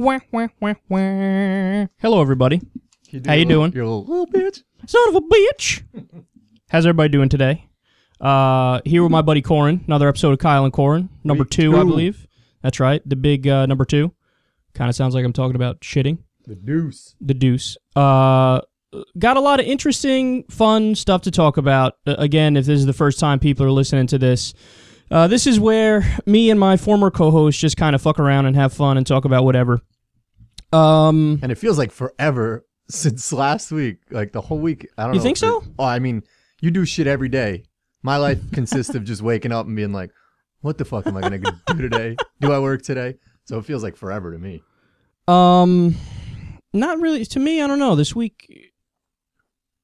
Wah, wah, wah, wah. Hello, everybody. How you doing? You little bitch. Son of a bitch. How's everybody doing today? Here with my buddy Corin. Another episode of Kyle and Corin. Number two, I believe. That's right. The big number two. Kind of sounds like I'm talking about shitting. The deuce. The deuce. Got a lot of interesting, fun stuff to talk about. Again, if this is the first time people are listening to this, this is where me and my former co-host just kind of fuck around and have fun and talk about whatever. And it feels like forever since last week, like the whole week. I don't know. You think so? Oh, I mean, you do shit every day. My life consists of just waking up and being like, what the fuck am I going to do today? Do I work today? So it feels like forever to me. Not really. To me, I don't know. This week,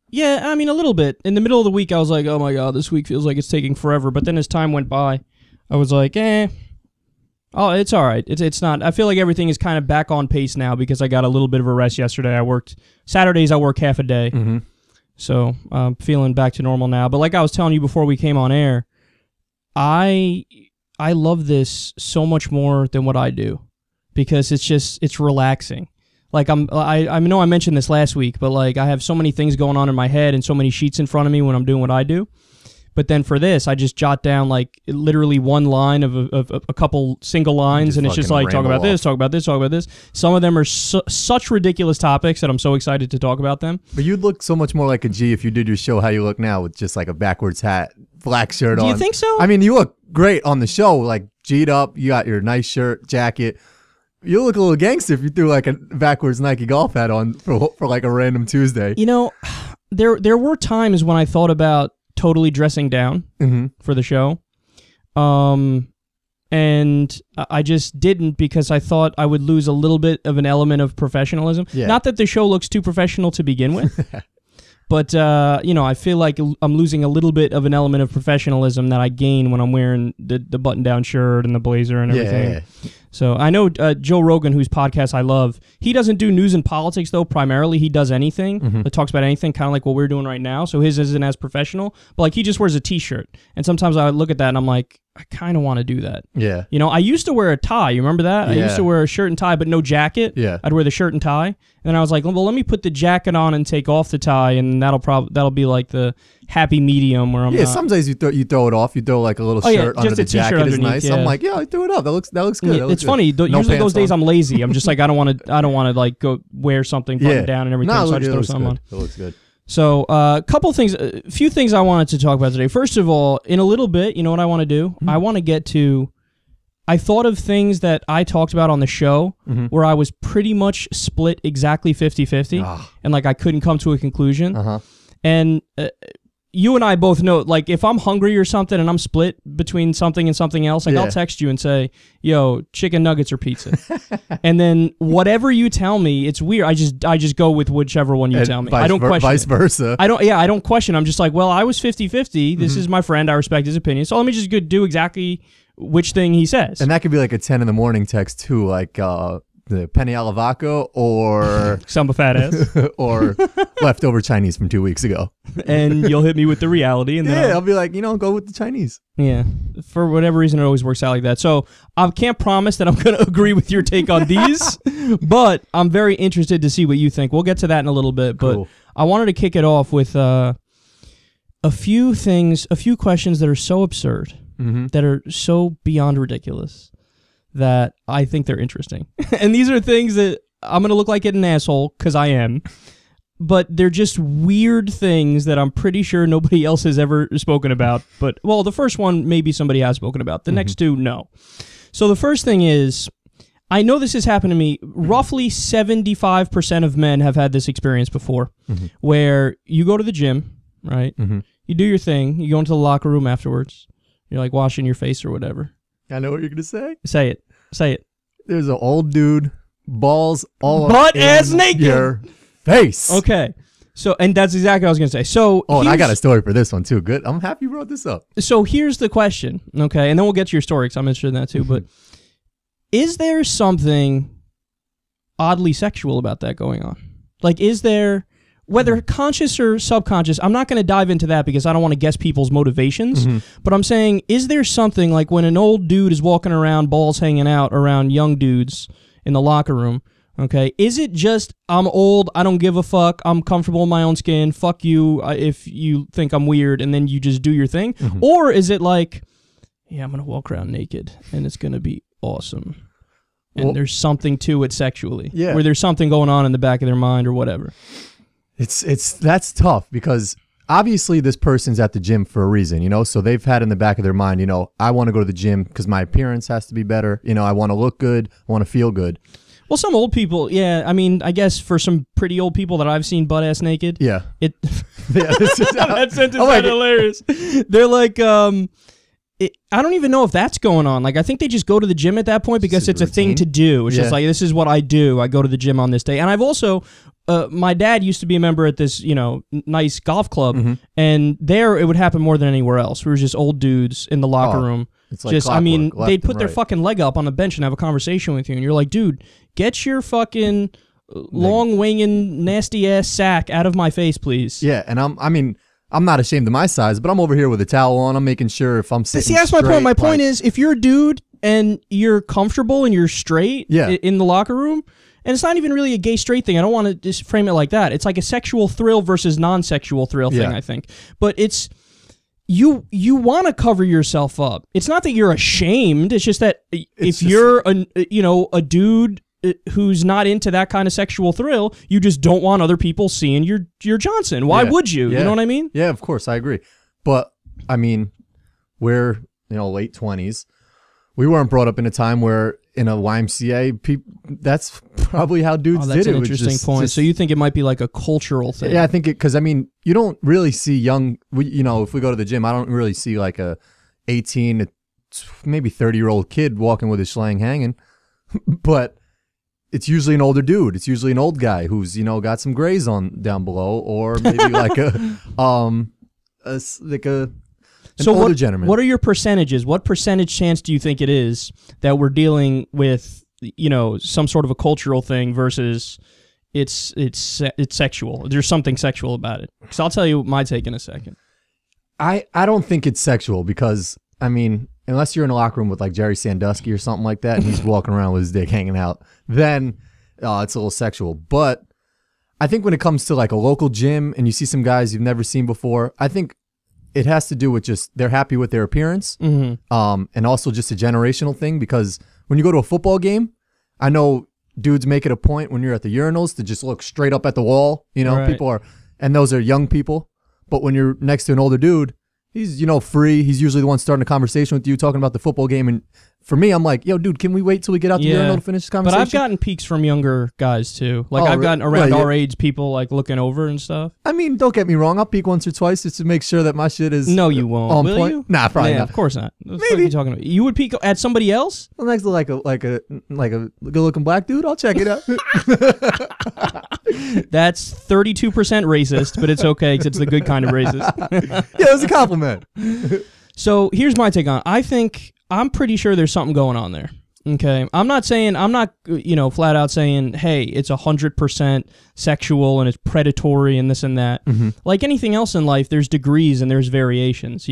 yeah, I mean, a little bit. In the middle of the week, I was like, oh my God, this week feels like it's taking forever. But then as time went by, I was like, oh, it's all right. It's not. I feel like everything is kind of back on pace now because I got a little bit of a rest yesterday. Saturdays, I work half a day. Mm-hmm. So I'm feeling back to normal now. But like I was telling you before we came on air, I love this so much more than what I do because it's relaxing. Like I know I mentioned this last week, but like I have so many things going on in my head and so many sheets in front of me when I'm doing what I do. But then for this, I just jot down like literally one line of a couple single lines, and it's just like talk about this, talk about this, talk about this. Some of them are such ridiculous topics that I'm so excited to talk about them. But you'd look so much more like a G if you did your show how you look now with just like a backwards hat, black shirt on. Do you think so? I mean, you look great on the show, like G'd up. You got your nice shirt, jacket. You look a little gangster if you threw like a backwards Nike golf hat on for like a random Tuesday. You know, there were times when I thought about totally dressing down for the show. And I just didn't because I thought I would lose a little bit of an element of professionalism. Yeah. Not that the show looks too professional to begin with, but, you know, I feel like I'm losing a little bit of an element of professionalism that I gain when I'm wearing the button-down shirt and the blazer and everything. Yeah. So I know Joe Rogan, whose podcast I love, he doesn't do news and politics, though. Primarily, he does anything that talks about anything, kind of like what we're doing right now. So his isn't as professional. But like he just wears a T-shirt. And sometimes I look at that and I'm like, I kind of want to do that. Yeah. You know, I used to wear a tie. You remember that? Yeah. I used to wear a shirt and tie, but no jacket. Yeah. I'd wear the shirt and tie. And then I was like, well, let me put the jacket on and take off the tie, and that'll be like the happy medium where I'm not. Some days you throw it off. You throw like a little shirt under the jacket is nice. Yeah. I'm like, yeah, I threw it up. That looks good. Yeah, it's funny. Usually those days I'm lazy. I'm just like, I don't want to like go wear something button down and everything. So I just throw something on. It looks good. So a few things I wanted to talk about today. First of all, in a little bit, you know what I want to do? I want to get to, I thought of things that I talked about on the show where I was pretty much split exactly 50-50 and like I couldn't come to a conclusion. And you and I both know, like, if I'm hungry or something and I'm split between something and something else, like, I'll text you and say, yo, chicken nuggets or pizza. And then whatever you tell me, it's weird. I just go with whichever one you tell me. I don't question vice versa. I don't question. I'm just like, well, I was 50-50. This is my friend. I respect his opinion. So let me just go do exactly which thing he says. And that could be like a 10 in the morning text, too, like, the penny alla vodka or samba fat ass or leftover Chinese from 2 weeks ago. And you'll hit me with the reality. And then I'll be like, go with the Chinese. Yeah. For whatever reason, it always works out like that. So I can't promise that I'm going to agree with your take on these, but I'm very interested to see what you think. We'll get to that in a little bit, but cool. I wanted to kick it off with a few questions that are so absurd, that are so beyond ridiculous, that I think they're interesting. And these are things that I'm going to look like an asshole, because I am. But they're just weird things that I'm pretty sure nobody else has ever spoken about. But, well, the first one, maybe somebody has spoken about. The next two, no. So the first thing is, I know this has happened to me. Roughly 75% of men have had this experience before, where you go to the gym, right? You do your thing. You go into the locker room afterwards. You're like washing your face or whatever. I know what you're going to say. Say it. Say it. There's an old dude, balls all butt ass naked. Your face. Okay. So, and that's exactly what I was going to say. So, and I got a story for this one too. Good. I'm happy you brought this up. So here's the question. Okay. And then we'll get to your story because I'm interested in that too. But is there something oddly sexual about that going on? Like, is there, whether conscious or subconscious, I'm not going to dive into that because I don't want to guess people's motivations, but I'm saying, is there something like when an old dude is walking around, balls hanging out around young dudes, in the locker room. Okay, is it just I'm old, I don't give a fuck, I'm comfortable in my own skin, fuck you if you think I'm weird, and then you just do your thing? Or is it like, yeah, I'm going to walk around naked, and it's going to be awesome, and there's something to it sexually, where there's something going on in the back of their mind or whatever? That's tough, because obviously this person's at the gym for a reason, you know, so they've had in the back of their mind, you know, I want to go to the gym because my appearance has to be better, you know, I want to look good, I want to feel good. Well, some old people, yeah. I mean, I guess for some pretty old people that I've seen butt-ass naked, that sentence is hilarious. They're like, I don't even know if that's going on. Like, I think they just go to the gym at that point because it's a thing to do. It's just like, this is what I do. I go to the gym on this day. And I've also, my dad used to be a member at this, you know, nice golf club, and there it would happen more than anywhere else. We were just old dudes in the locker room. It's like just, I mean, they'd put their fucking leg up on the bench and have a conversation with you, and you're like, dude, get your fucking long-winging, nasty-ass sack out of my face, please. Yeah, and I'm not ashamed of my size, but I'm over here with a towel on. I'm making sure if I'm sitting that's my point. My point is, if you're a dude and you're comfortable and you're straight in the locker room, and it's not even really a gay straight thing. I don't want to just frame it like that. It's like a sexual thrill versus non-sexual thrill thing, I think. But it's... You want to cover yourself up. It's not that you're ashamed. It's just that if you're a dude who's not into that kind of sexual thrill, you just don't want other people seeing your Johnson. Why would you? You know what I mean? Yeah, of course, I agree. But I mean, we're late 20s. We weren't brought up in a time where in a YMCA, that's probably how dudes did it. That's an interesting point. So you think it might be like a cultural thing? Yeah, I think because I mean, you don't really see if we go to the gym, I don't really see like a 18 to maybe 30-year-old kid walking with his schlang hanging, but it's usually an older dude. It's usually an old guy who's got some grays on down below, or maybe like So what are your percentages? What percentage chance do you think it is that we're dealing with, some sort of a cultural thing versus it's sexual? There's something sexual about it. Because I'll tell you my take in a second. I don't think it's sexual because, I mean, unless you're in a locker room with like Jerry Sandusky or something like that and he's walking around with his dick hanging out, then it's a little sexual. But I think when it comes to like a local gym and you see some guys you've never seen before, I think it has to do with just they're happy with their appearance, and also just a generational thing. Because when you go to a football game, I know dudes make it a point when you're at the urinals to just look straight up at the wall. People are, and those are young people. But when you're next to an older dude, he's free. He's usually the one starting a conversation with you, talking about the football game. And for me, I'm like, yo, dude, can we wait till we get out the urinal to finish this conversation? But I've gotten peeks from younger guys too. Like I've gotten around our age people like looking over and stuff. I mean, don't get me wrong. I'll peek once or twice just to make sure that my shit is No, you won't. On Will point. You? Nah, probably not. Of course not. What Maybe. are you talking about? You would peek at somebody else? Well, next to like a good looking black dude, I'll check it out. That's 32% racist, but it's okay because it's the good kind of racist. Yeah, it was a compliment. So here's my take on it. I'm pretty sure there's something going on there. Okay, I'm not flat out saying, hey, it's 100% sexual and it's predatory and this and that. Like anything else in life, there's degrees and there's variations,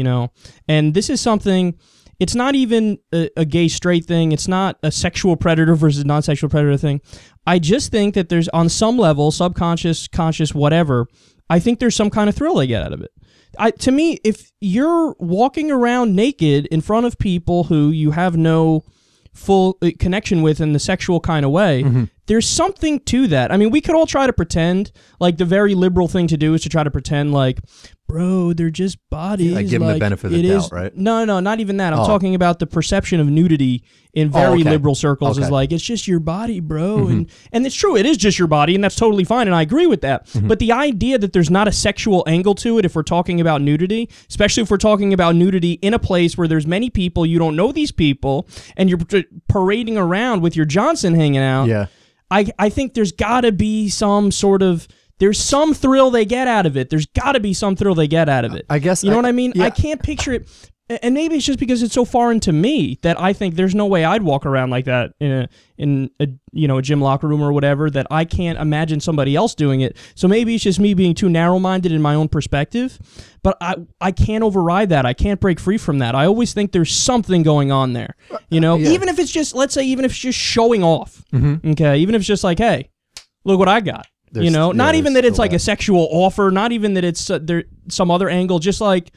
And this is something, it's not even a gay straight thing. It's not a sexual predator versus non-sexual predator thing. I just think that there's, on some level, subconscious, conscious, whatever, I think there's some kind of thrill they get out of it. To me, if you're walking around naked in front of people who you have no full connection with in the sexual kind of way, there's something to that. I mean, we could all try to pretend, like the very liberal thing to do is to try to pretend like, bro, they're just bodies. Like give them the benefit of the doubt, right? No, not even that. I'm talking about the perception of nudity in very liberal circles is like, it's just your body, bro. And it's true, it is just your body, and that's totally fine, and I agree with that. But the idea that there's not a sexual angle to it if we're talking about nudity, especially if we're talking about nudity in a place where there's many people, you don't know these people, and you're parading around with your Johnson hanging out, I think there's got to be some sort of... There's some thrill they get out of it. There's got to be some thrill they get out of it. I guess. You know what I mean? Yeah. I can't picture it. And maybe it's just because it's so foreign to me that I think there's no way I'd walk around like that in a a gym locker room or whatever, that I can't imagine somebody else doing it. So maybe it's just me being too narrow-minded in my own perspective, but I can't override that. I can't break free from that. I always think there's something going on there, even if it's just, let's say, even if it's just showing off, okay, even if it's just like, hey, look what I got. Not even that it's like a sexual offer, not even that it's there some other angle, just like,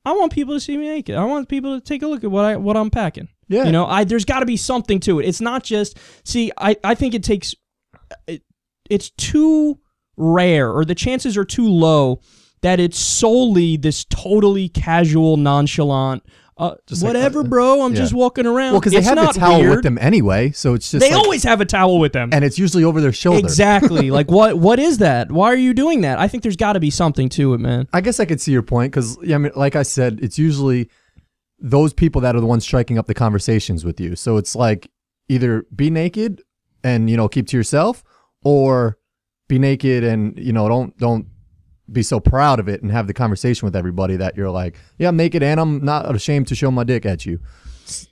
I want people to see me naked. I want people to take a look at what I'm packing. Yeah. There's got to be something to it. It's not just, I think it takes, it's too rare, or the chances are too low that it's solely this totally casual, nonchalant, whatever, like, bro, I'm just walking around. Well, because they have a towel with them anyway, so it's just they always have a towel with them, and it's usually over their shoulder. Exactly. Like, what is that? Why are you doing that? I think there's got to be something to it, man. I guess I could see your point, because like I said, it's usually those people that are the ones striking up the conversations with you. So it's like, either be naked and keep to yourself, or be naked and don't be so proud of it and have the conversation with everybody that you're like, yeah, I'm naked and I'm not ashamed to show my dick at you.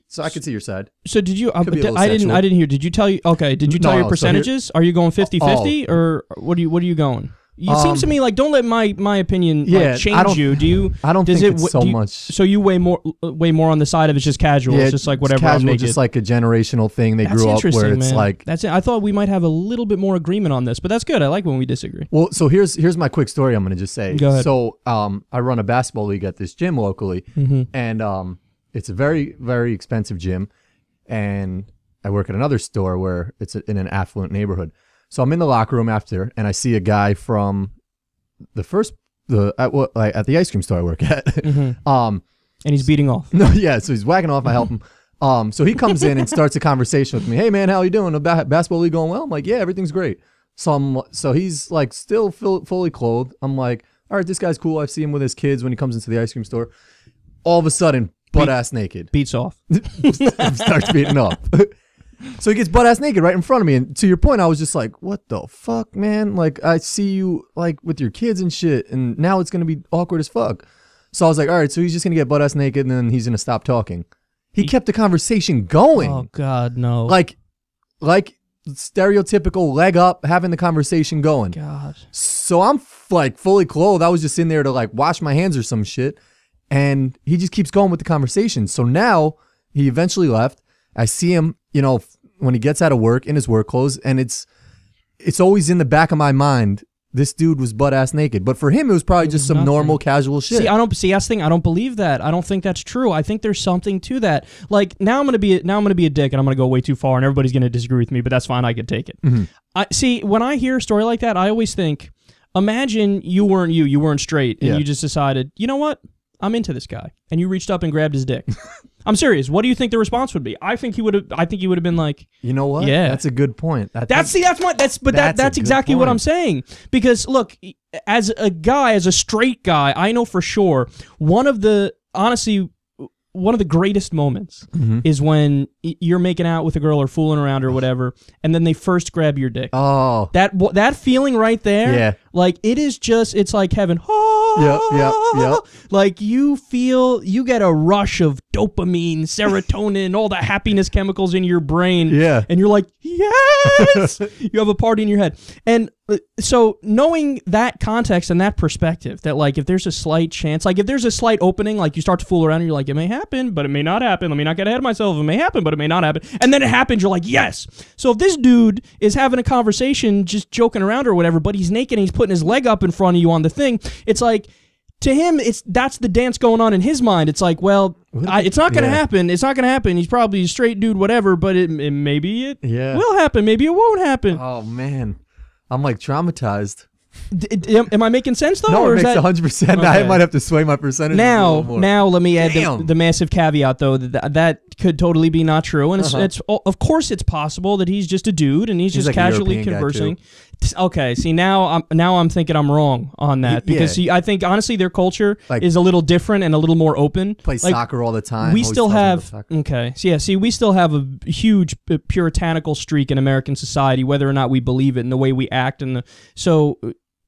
So I could see your side. So did you, I didn't hear, did you tell you, okay, did you tell your percentages? So are you going 50-50 or what are you going? It seems to me like, don't let my opinion change you. Do you? I don't think it's so much. So you weigh more on the side of it's just casual. Yeah, it's just like whatever. Casual, just like a generational thing they grew up where it's like. That's it. I thought we might have a little bit more agreement on this, but that's good. I like when we disagree. Well, so here's my quick story. I'm going to just say. Go ahead. So I run a basketball league at this gym locally, and it's a very, very expensive gym, and I work at another store where it's in an affluent neighborhood. So I'm in the locker room after, and I see a guy from at the ice cream store I work at. And he's beating off. No, yeah. So he's whacking off. I help him. So he comes in and starts a conversation with me. Hey man, how you doing? The basketball league going well? I'm like, yeah, everything's great. So he's like still fully clothed. I'm like, all right, this guy's cool. I see him with his kids when he comes into the ice cream store. All of a sudden, butt-ass naked. Beats off. Starts beating off. So he gets butt-ass naked right in front of me. And to your point, I was just like, what the fuck, man? Like, I see you, like, with your kids and shit, and now it's going to be awkward as fuck. So I was like, all right, so he's just going to get butt-ass naked, and then he's going to stop talking. He kept the conversation going. Oh, God, no. Like stereotypical leg up, having the conversation going. God. So I'm, like, fully clothed. I was just in there to, like, wash my hands or some shit. And he just keeps going with the conversation. So now he eventually left. I see him, when he gets out of work in his work clothes, and it's always in the back of my mind, this dude was butt-ass naked. But for him, it was probably just some normal, casual shit. That's the thing. I don't believe that. I don't think that's true. I think there's something to that. Like, now I'm gonna be a dick, and I'm gonna go way too far, and everybody's gonna disagree with me, but that's fine. I could take it. When I hear a story like that, I always think, imagine you weren't straight, and you just decided, you know what? I'm into this guy, and you reached up and grabbed his dick. I'm serious. What do you think the response would be? I think he would have been like, you know what? Yeah, that's a good point. That's exactly what I'm saying. Because look, as a straight guy, I know for sure one of the greatest moments is when you're making out with a girl or fooling around or whatever, and then they first grab your dick. Oh, that feeling right there. Yeah, like it's like heaven. Yep. Like you get a rush of dopamine, serotonin, all the happiness chemicals in your brain. Yeah. And you're like, yes! You have a party in your head. And so knowing that context and that perspective, that like if there's a slight chance, like if there's a slight opening, like you start to fool around and you're like, it may happen, but it may not happen. Let me not get ahead of myself. It may happen, but it may not happen. And then it happens, you're like, yes! So if this dude is having a conversation, just joking around or whatever, but he's naked and he's putting his leg up in front of you on the thing, it's like, to him, that's the dance going on in his mind. It's like, well, it's not going to happen. It's not going to happen. He's probably a straight dude, whatever, but maybe it will happen. Maybe it won't happen. Oh, man. I'm like traumatized. Am I making sense, though? No, or it makes 100%. Okay. I might have to sway my percentage Now let me add the massive caveat, though, that could totally be not true. And it's of course it's possible that he's just a dude and he's just like casually conversing. Okay, see, now I'm thinking I'm wrong on that because I think honestly their culture is a little different and a little more open. Play soccer all the time. We still have we still have a huge puritanical streak in American society, whether or not we believe it and the way we act, and so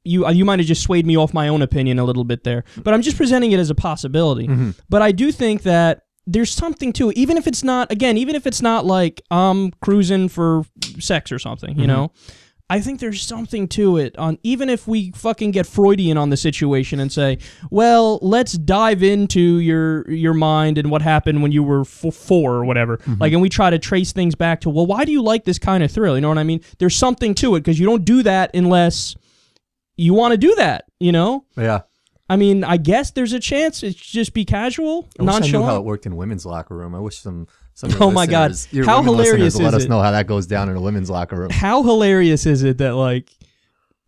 you might have just swayed me off my own opinion a little bit there, but I'm just presenting it as a possibility. But I do think that there's something to it, even if it's not like I'm cruising for sex or something, you know. I think there's something to it, even if we fucking get Freudian on the situation and say, well, let's dive into your mind and what happened when you were 4 or whatever. Like, and we try to trace things back to, well, why do you like this kind of thrill? You know what I mean? There's something to it, because you don't do that unless you want to do that, you know? Yeah. I mean, I guess there's a chance it's just be casual, nonchalant. I knew how it worked in women's locker room. I wish some oh my God, how hilarious is it? Let us know how that goes down in a women's locker room. How hilarious is it that, like,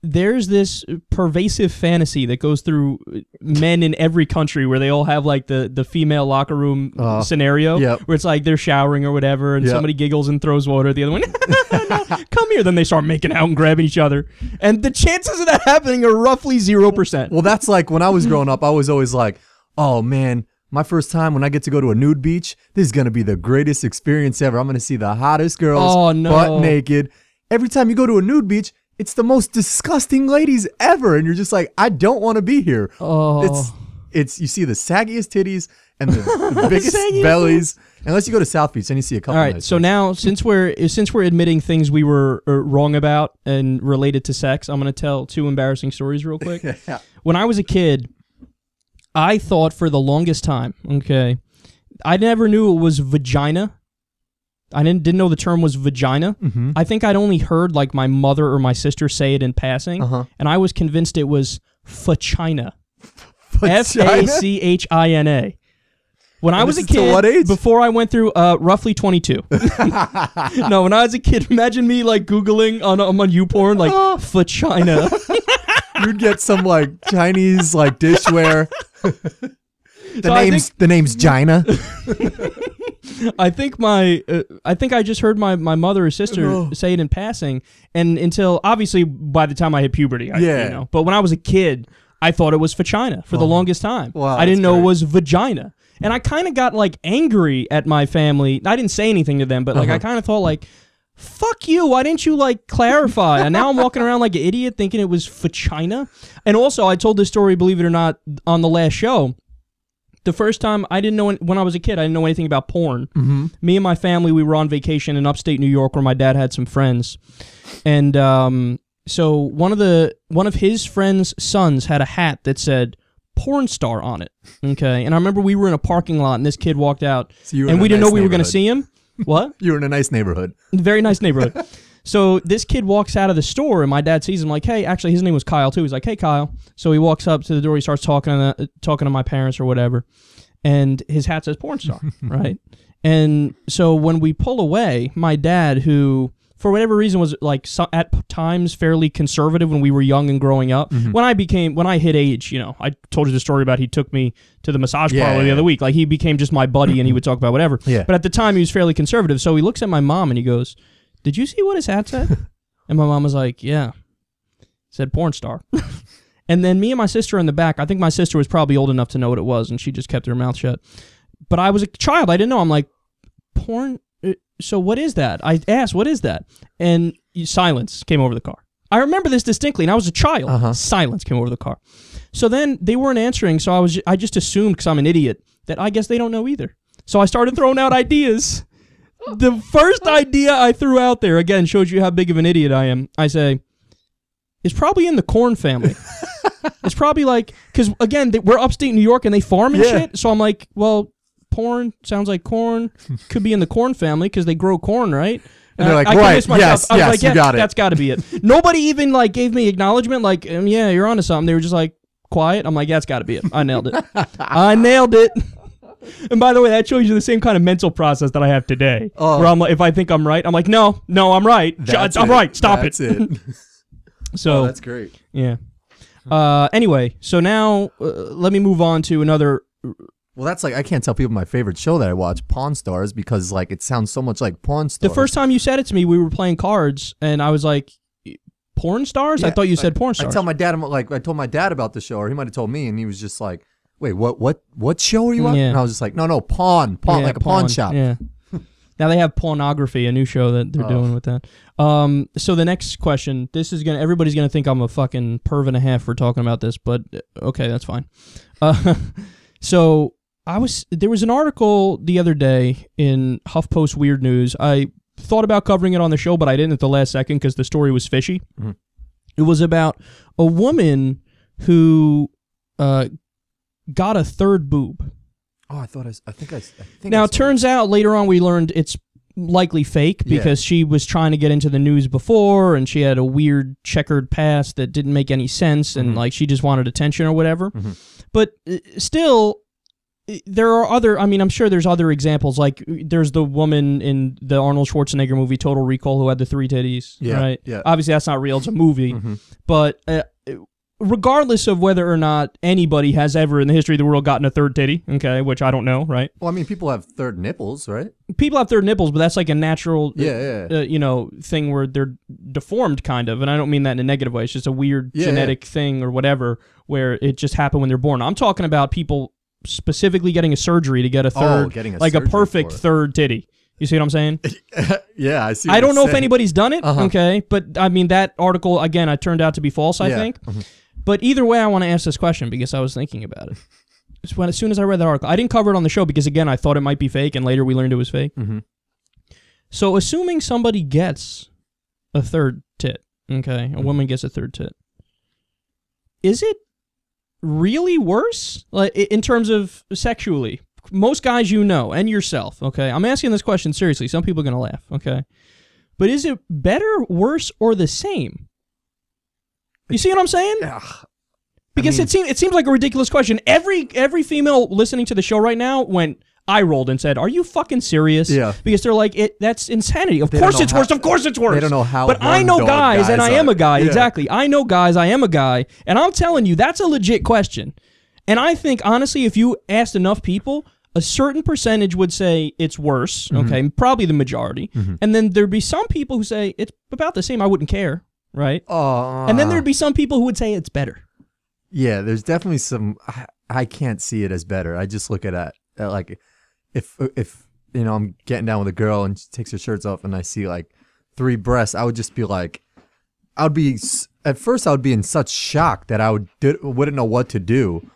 there's this pervasive fantasy that goes through men in every country where they all have like the female locker room scenario where it's like they're showering or whatever and somebody giggles and throws water at the other one. No, come here. Then they start making out and grabbing each other. And the chances of that happening are roughly 0%. Well, that's like when I was growing up, I was always like, oh man, my first time when I get to go to a nude beach, this is going to be the greatest experience ever. I'm going to see the hottest girls butt naked. Every time you go to a nude beach, it's the most disgusting ladies ever, and you're just like, I don't want to be here. It's you see the saggiest titties and the biggest bellies. Unless you go to South Beach, then you see a couple. All right, so now since we're admitting things we were wrong about and related to sex, I'm going to tell 2 embarrassing stories real quick. When I was a kid, I thought for the longest time, I never knew it was vagina. I didn't know the term was vagina. I think I'd only heard like my mother or my sister say it in passing, and I was convinced it was fachina. F-A-C-H-I-N-A. When I was a kid, what age? Before I went through roughly 22. No, when I was a kid, imagine me like Googling on YouPorn, like vagina. You'd get some like Chinese like dishware. The name's Gina. I think I just heard my mother or sister say it in passing, and until obviously by the time I hit puberty, you know. But when I was a kid, I thought it was vagina for the longest time. Wow, I didn't know it was vagina, and I kind of got like angry at my family. I didn't say anything to them, but like I kind of thought like, fuck you, why didn't you like clarify? And now I'm walking around like an idiot thinking it was vagina. And also I told this story, believe it or not, on the last show. The first time I didn't know, when I was a kid, I didn't know anything about porn. Me and my family, we were on vacation in upstate New York where my dad had some friends. And so one of his friends' sons had a hat that said porn star on it. Okay. And I remember we were in a parking lot and this kid walked out and we didn't know we were going to see him. What? You were in a nice neighborhood. Very nice neighborhood. So this kid walks out of the store, and my dad sees him like, hey, actually, his name was Kyle, too. He's like, hey, Kyle. So he walks up to the door. He starts talking to my parents or whatever, and his hat says porn star, right? And so when we pull away, my dad, who for whatever reason was like at times fairly conservative when we were young and growing up, when I hit age, you know, I told you the story about he took me to the massage parlor the other week. Like, he became just my buddy, and he would talk about whatever. But at the time, he was fairly conservative. So he looks at my mom, and he goes, did you see what his hat said? And my mom was like, yeah. It said porn star. And then me and my sister in the back, I think my sister was probably old enough to know what it was, and she just kept her mouth shut. But I was a child. I didn't know. I'm like, porn? So what is that? I asked, what is that? And silence came over the car. I remember this distinctly, and I was a child. Silence came over the car. So then they weren't answering, so I just assumed, because I'm an idiot, that I guess they don't know either. So I started throwing out ideas. The first idea I threw out there, again, shows you how big of an idiot I am. I say, it's probably in the Corin family. It's probably like, because again, we're upstate New York and they farm and shit. So I'm like, well, porn sounds like corn. Could be in the Corin family because they grow corn, right? And they're like, right, yes, like, you got it. That's got to be it. Nobody even like gave me acknowledgement, like, yeah, you're onto something. They were just like, quiet. I'm like, yeah, that's got to be it. I nailed it. I nailed it. And by the way, that shows you the same kind of mental process that I have today. Where I'm like, if I think I'm right, I'm like, no, I'm right. I'm right. Stop it. That's it. So that's great. Yeah. Anyway, so now let me move on to another. Well, that's like, I can't tell people my favorite show that I watch, Pawn Stars, because like it sounds so much like Pawn Stars. The first time you said it to me, we were playing cards, and I was like, porn stars? Yeah, I thought you said porn stars. I told my dad about the show, or he might have told me, and he was just like, wait, what show are you on? Yeah. And I was just like, no, pawn, like a pawn shop. Yeah. Now they have pornography, a new show that they're doing with that. So the next question, everybody's gonna think I'm a fucking perv and a half for talking about this, but okay, that's fine. So there was an article the other day in HuffPost Weird News. I thought about covering it on the show, but I didn't at the last second because the story was fishy. Mm-hmm. It was about a woman who got a third boob. Oh, I think. Now, it turns out later on we learned it's likely fake because she was trying to get into the news before and she had a weird checkered past that didn't make any sense and like she just wanted attention or whatever. Mm-hmm. But still, there are other, I mean, I'm sure there's other examples. Like there's the woman in the Arnold Schwarzenegger movie Total Recall who had the 3 titties, right? Yeah. Obviously, that's not real. It's a movie. Mm-hmm. But regardless of whether or not anybody has ever in the history of the world gotten a third titty, okay, which I don't know, right? Well, I mean, people have third nipples, right? People have third nipples, but that's like a natural, thing where they're deformed, kind of. And I don't mean that in a negative way. It's just a weird genetic thing or whatever, where it just happened when they're born. I'm talking about people specifically getting a surgery to get a third, like a perfect third titty. You see what I'm saying? Yeah, I see. I don't know if anybody's done it, okay, but I mean that article again, it turned out to be false. I think. But either way, I want to ask this question because I was thinking about it. As soon as I read that article, I didn't cover it on the show because, again, I thought it might be fake, and later we learned it was fake. Mm-hmm. So assuming somebody gets a third tit, okay, a woman gets a third tit, is it really worse, like in terms of sexually? Most guys you know, and yourself, okay? I'm asking this question seriously. Some people are going to laugh, okay? But is it better, worse, or the same? You see what I'm saying? Because it seems like a ridiculous question. Every female listening to the show right now went eye rolled and said, "Are you fucking serious?" Yeah. Because they're like, that's insanity. Of course it's worse. Of course it's worse. They don't know how. But I know guys, and I am a guy. Yeah. Exactly. I know guys. I am a guy, and I'm telling you, that's a legit question. And I think honestly, if you asked enough people, a certain percentage would say it's worse. Mm-hmm. Okay, probably the majority, and then there'd be some people who say it's about the same. I wouldn't care. Right? And then there'd be some people who would say it's better. Yeah, there's definitely some. I can't see it as better. I just look at it like if I'm getting down with a girl and she takes her shirts off and I see like 3 breasts, I would just be like, at first I would be in such shock that I wouldn't know what to do.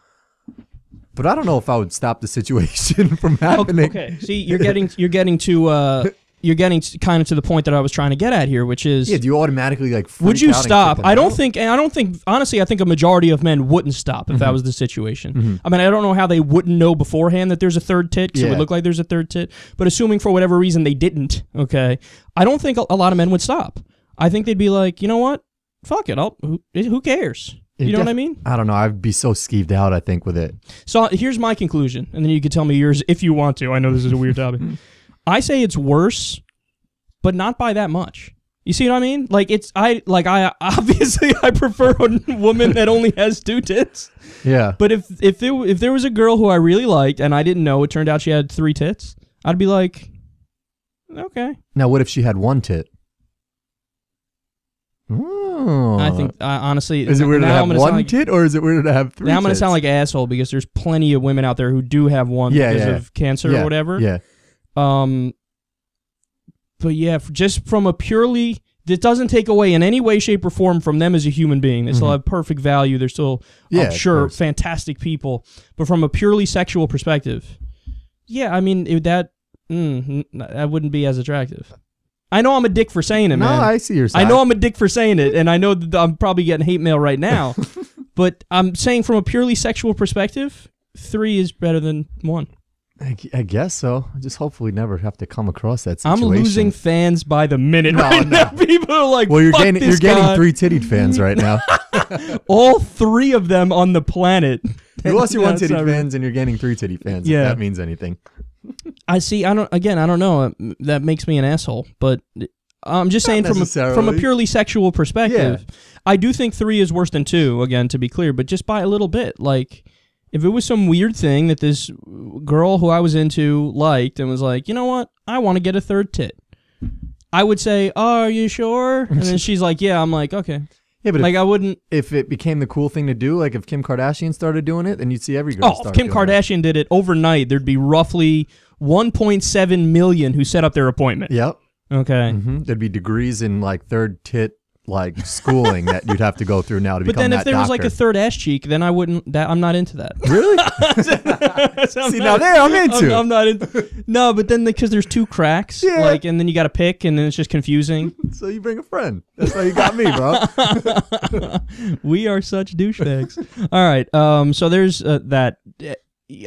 But I don't know if I would stop the situation from happening. Okay, see, you're getting kind of to the point that I was trying to get at here, which is... Yeah, do you automatically, like, freak would you out stop? I don't think, honestly, I think a majority of men wouldn't stop if that was the situation. Mm-hmm. I mean, I don't know how they wouldn't know beforehand that there's a third tit, because it would look like there's a third tit, but assuming for whatever reason they didn't, okay, I don't think a lot of men would stop. I think they'd be like, you know what? Fuck it, who cares? You know what I mean? I don't know. I'd be so skeeved out, I think, with it. So here's my conclusion, and then you can tell me yours if you want to. I know this is a weird topic. I say it's worse, but not by that much. You see what I mean? Like I obviously I prefer a woman that only has 2 tits. Yeah. But if there was a girl who I really liked and I didn't know, it turned out she had 3 tits, I'd be like, okay. Now what if she had 1 tit? Oh. I think honestly, is it weird to have 1 tit or is it weird to have 3? Now I'm going to sound like an asshole because there's plenty of women out there who do have 1 because of cancer or whatever. Yeah. But yeah, just from a purely, it doesn't take away in any way, shape, or form from them as a human being. They still have perfect value. They're still, I'm sure, fantastic people. But from a purely sexual perspective, yeah, I mean, that wouldn't be as attractive. I know I'm a dick for saying it, man. No, I see your side. I know I'm a dick for saying it, and I know that I'm probably getting hate mail right now. But I'm saying from a purely sexual perspective, 3 is better than 1. I guess so. I just hopefully never have to come across that situation. I'm losing fans by the minute now. People are like, well, you're gaining 3-titted fans right now. All 3 of them on the planet. You lost your 1-titted fans and you're gaining 3-titted fans. Yeah. If that means anything. I see. I don't know. That makes me an asshole. But I'm just saying from a purely sexual perspective, I do think 3 is worse than 2, again, to be clear, but just by a little bit. Like, if it was some weird thing that this girl who I was into liked and was like, you know what, I want to get a third tit, I would say, oh, are you sure? And then she's like, yeah. I'm like, okay. Yeah, but like I wouldn't. If it became the cool thing to do, like if Kim Kardashian started doing it, then you'd see every girl. If Kim Kardashian did it overnight, there'd be roughly 1.7 million who set up their appointment. Yep. Okay. There'd be degrees in like third tit like schooling that you'd have to go through now to become that doctor. But then if there was like a third ass cheek, then I wouldn't. I'm not into that. Really? See, now there I'm into. I'm not into. No, but then because there's two cracks, like, and then you got to pick, and then it's just confusing. So you bring a friend. That's how you got me, bro. We are such douchebags. All right. So there's that.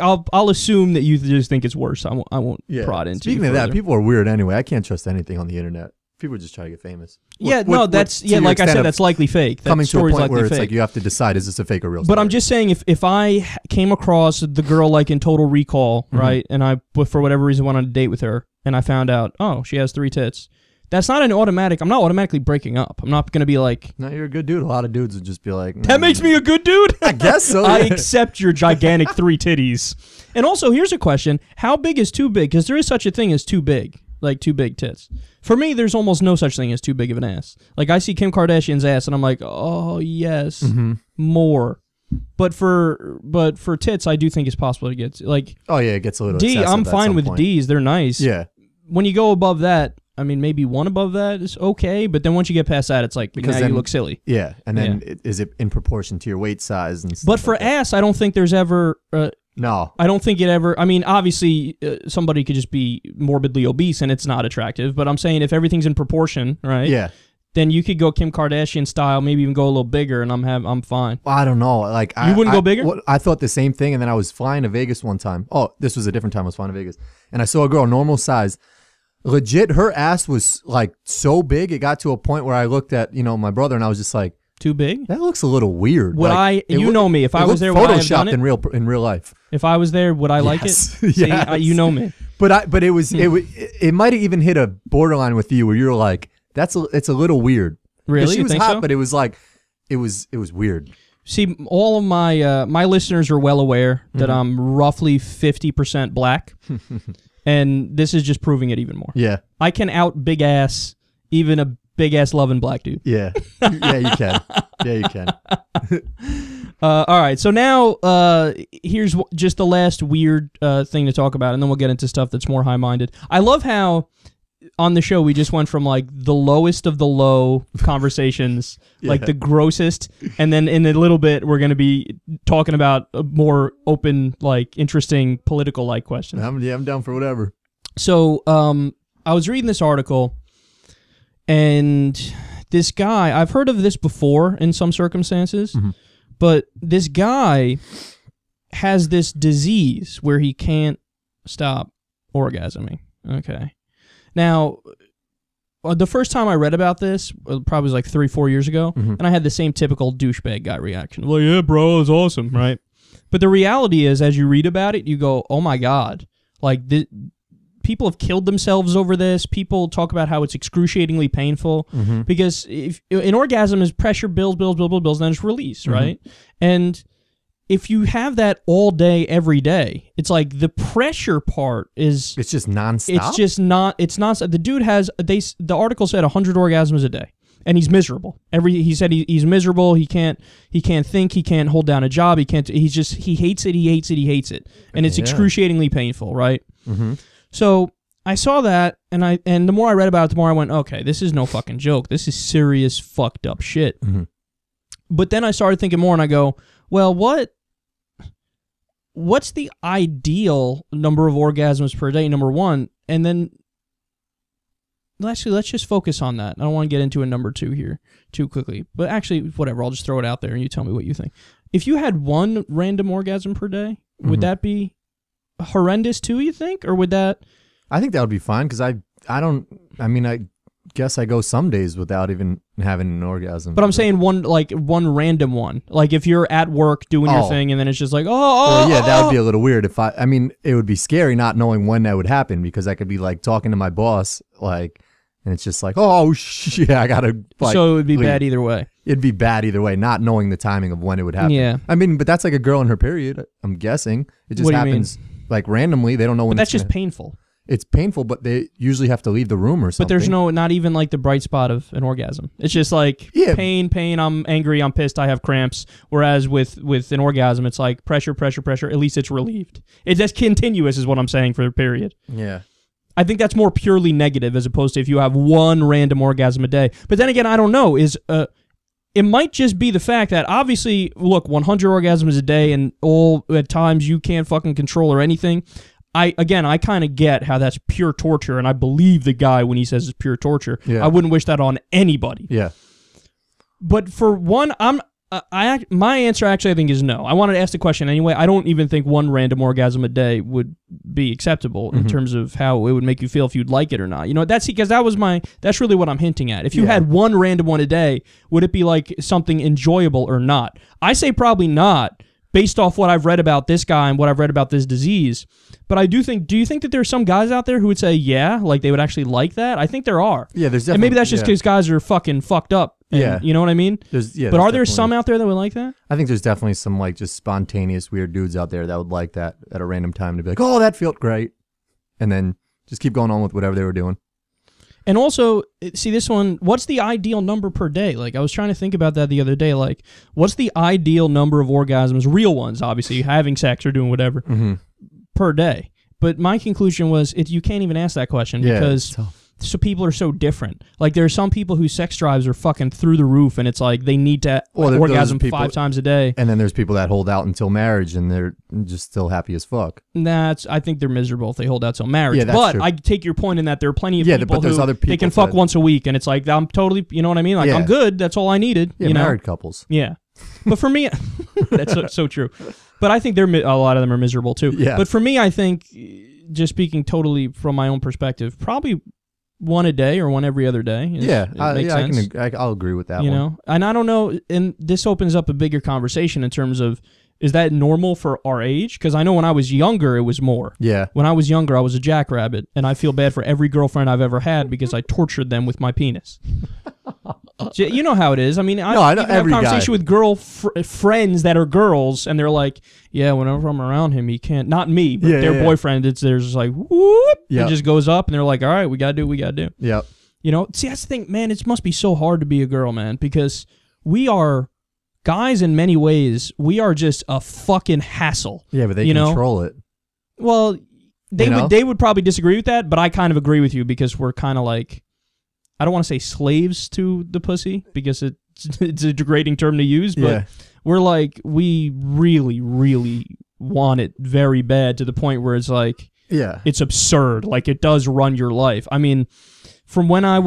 I'll assume that you just think it's worse. I won't prod into. Speaking of that, people are weird anyway. I can't trust anything on the internet. People just try to get famous. Like I said, that's likely fake. That coming to a point where it's fake. like you have to decide, is this a fake or real story? But I'm just saying, if I came across the girl like in Total Recall, right, and I, for whatever reason, went on a date with her, and I found out, oh, she has 3 tits, that's not an automatic, I'm not automatically breaking up. I'm not going to be like... No, you're a good dude. A lot of dudes would just be like... That makes me a good dude? I guess so. I accept your gigantic 3 titties. And also, here's a question. How big is too big? Because there is such a thing as too big. Like, too big tits. For me, there's almost no such thing as too big of an ass. Like, I see Kim Kardashian's ass, and I'm like, oh, yes, more. But for tits, I do think it's possible to get, like... Oh, yeah, it gets a little D, I'm fine with Ds. They're nice. Yeah. When you go above that, I mean, maybe one above that is okay, but then once you get past that, it's like, because now you look silly. Yeah, and then is it in proportion to your weight size and stuff? But for ass, I don't think there's ever... No. I don't think it ever... I mean, obviously, somebody could just be morbidly obese and it's not attractive, but I'm saying if everything's in proportion, right? Yeah. Then you could go Kim Kardashian style, maybe even go a little bigger, and I'm fine. I don't know. Like you wouldn't go bigger? I thought the same thing, and then I was flying to Vegas one time. Oh, this was a different time I was flying to Vegas. And I saw a girl, normal size. Legit, her ass was like so big, it got to a point where I looked at, my brother, and I was just like, too big? That looks a little weird. Would know me. If I was there, would I have done it? in real life. If I was there, would I like it? See, yes. You know me. But it was it might have even hit a borderline with you where you're like, it's a little weird. Really? She was hot, so? But it was like it was weird. See, all of my listeners are well aware that I'm roughly 50% black, and this is just proving it even more. Yeah, I can out big ass even a big ass loving black dude. Yeah, yeah, you can. Yeah, you can. All right, so now here's just the last weird thing to talk about, and then we'll get into stuff that's more high-minded. I love how on the show we just went from like the lowest of the low conversations, like the grossest, and then in a little bit we're going to be talking about a more open, like interesting political-like questions. I'm down for whatever. So I was reading this article, and this guy, I've heard of this before in some circumstances, but this guy has this disease where he can't stop orgasming. Okay. Now, the first time I read about this, probably was like 3-4 years ago, and I had the same typical douchebag guy reaction. Like, yeah, bro, it's awesome, right? But the reality is, as you read about it, you go, oh my God. Like, people have killed themselves over this. People talk about how it's excruciatingly painful because an orgasm is pressure builds, and then it's release, right? And if you have that all day, every day, it's like the pressure part is... It's just nonstop? It's just not... It's nonstop. The dude has... The article said 100 orgasms a day, and he's miserable. He said he's miserable. He can't think. He can't hold down a job. He can't... He hates it. And it's excruciatingly painful, right? So I saw that, and the more I read about it, the more I went, okay, this is no fucking joke. This is serious fucked up shit. But then I started thinking more, and I go, well, what's the ideal number of orgasms per day, number one? And then, let's just focus on that. I don't want to get into a number 2 here too quickly. But actually, whatever, I'll just throw it out there, and you tell me what you think. If you had one random orgasm per day, would that be horrendous too, you think? Or would that... I think that would be fine, because I guess I go some days without even having an orgasm. But I'm saying one random one. Like if you're at work doing your thing and then it's just like, that would be a little weird. It would be scary not knowing when that would happen, because I could be like talking to my boss, like, and it's just like, oh shit, I gotta. Like, so it would be bad either way. It'd be bad either way, not knowing the timing of when it would happen. Yeah. But that's like a girl in her period. I'm guessing it just happens like randomly. They don't know when. But that's just painful. it's painful, but they usually have to leave the room or something. But there's not even like the bright spot of an orgasm. It's just like pain, I'm angry, I'm pissed, I have cramps. Whereas with an orgasm, it's like pressure. At least it's relieved. It's just continuous is what I'm saying for a period. Yeah. I think that's more purely negative as opposed to if you have one random orgasm a day. But then again, I don't know. It might just be the fact that obviously, look, 100 orgasms a day and all at times you can't fucking control or anything. I kind of get how that's pure torture, and I believe the guy when he says it's pure torture. Yeah. I wouldn't wish that on anybody. Yeah. But for one, my answer actually I think is no. I wanted to ask the question anyway. I don't even think one random orgasm a day would be acceptable in terms of how it would make you feel if you'd like it or not. You know, that's because that's really what I'm hinting at. If you had one random one a day, would it be like something enjoyable or not? I say probably not, based off what I've read about this guy and what I've read about this disease. But I do you think that there's some guys out there who would say, yeah, like they would actually like that? I think there are. Yeah, there's definitely. And maybe that's just because guys are fucking fucked up. And, you know what I mean? But are there some out there that would like that? I think there's definitely some like just spontaneous weird dudes out there that would like that at a random time to be like, oh, that felt great. And then just keep going on with whatever they were doing. And also, see this one, what's the ideal number per day? Like, I was trying to think about that the other day. Like, what's the ideal number of orgasms, real ones, obviously, having sex or doing whatever, per day? But my conclusion was you can't even ask that question because so people are so different. Like, there are some people whose sex drives are fucking through the roof, and it's like they need to orgasm 5 times a day. And then there's people that hold out until marriage, and they're just still happy as fuck. I think they're miserable if they hold out till marriage. Yeah, that's true. I take your point in that there are plenty of people but there's other people they can fuck once a week, and it's like, I'm totally, you know what I mean? Like, I'm good, that's all I needed. Yeah, you know? married couples. Yeah. But for me, that's so true. But I think a lot of them are miserable too. Yeah. But for me, I think, just speaking totally from my own perspective, probably one a day or one every other day. I'll agree with that. You know, and I don't know, and this opens up a bigger conversation in terms of, is that normal for our age? Because I know when I was younger, it was more. Yeah. When I was younger, I was a jackrabbit, and I feel bad for every girlfriend I've ever had because I tortured them with my penis. You know how it is. I mean, I know have a conversation with girl friends that are girls, and they're like, yeah, whenever I'm around him, he can't. Not me, but their boyfriend. There's like, whoop, it just goes up, and they're like, all right, we gotta do what we gotta do. Yep. You know, see, that's the thing, man. It must be so hard to be a girl, man, because we are guys in many ways. We are just a fucking hassle. Yeah, but they control it. Well, they would probably disagree with that, but I kind of agree with you because we're kind of like, I don't want to say slaves to the pussy because it's a degrading term to use, but we're like, we really, really want it very bad to the point where it's like, it's absurd. Like, it does run your life. I mean, from when I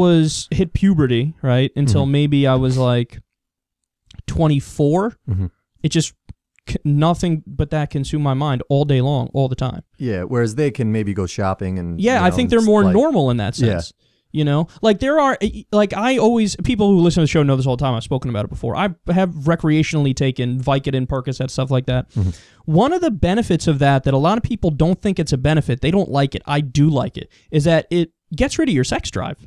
hit puberty, right, until maybe I was like 24, it just, nothing but that consumed my mind all day long, all the time. Yeah, whereas they can maybe go shopping and... Yeah, I think they're more normal in that sense. Yeah. You know, like there are, like people who listen to the show know this all the time. I've spoken about it before. I have recreationally taken Vicodin, Percocet, stuff like that. One of the benefits of that a lot of people don't think it's a benefit, they don't like it, I do like it, is that it gets rid of your sex drive.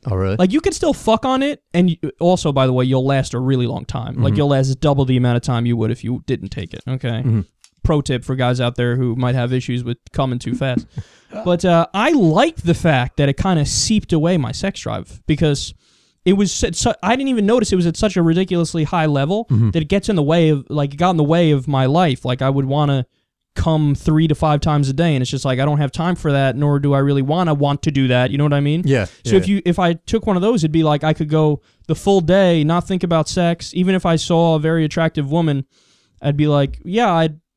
Oh, really? Like, you can still fuck on it, and also, by the way, you'll last a really long time. Like, you'll last double the amount of time you would if you didn't take it, okay? Pro tip for guys out there who might have issues with coming too fast. But I liked the fact that it kind of seeped away my sex drive because it was I didn't even notice it was at such a ridiculously high level that it gets in the way of, like, it got in the way of my life. Like, I would want to come 3 to 5 times a day, and it's just like, I don't have time for that, nor do I really want to do that. You know what I mean? Yeah. So if I took one of those, it'd be like I could go the full day, not think about sex. Even if I saw a very attractive woman, I'd be like, yeah,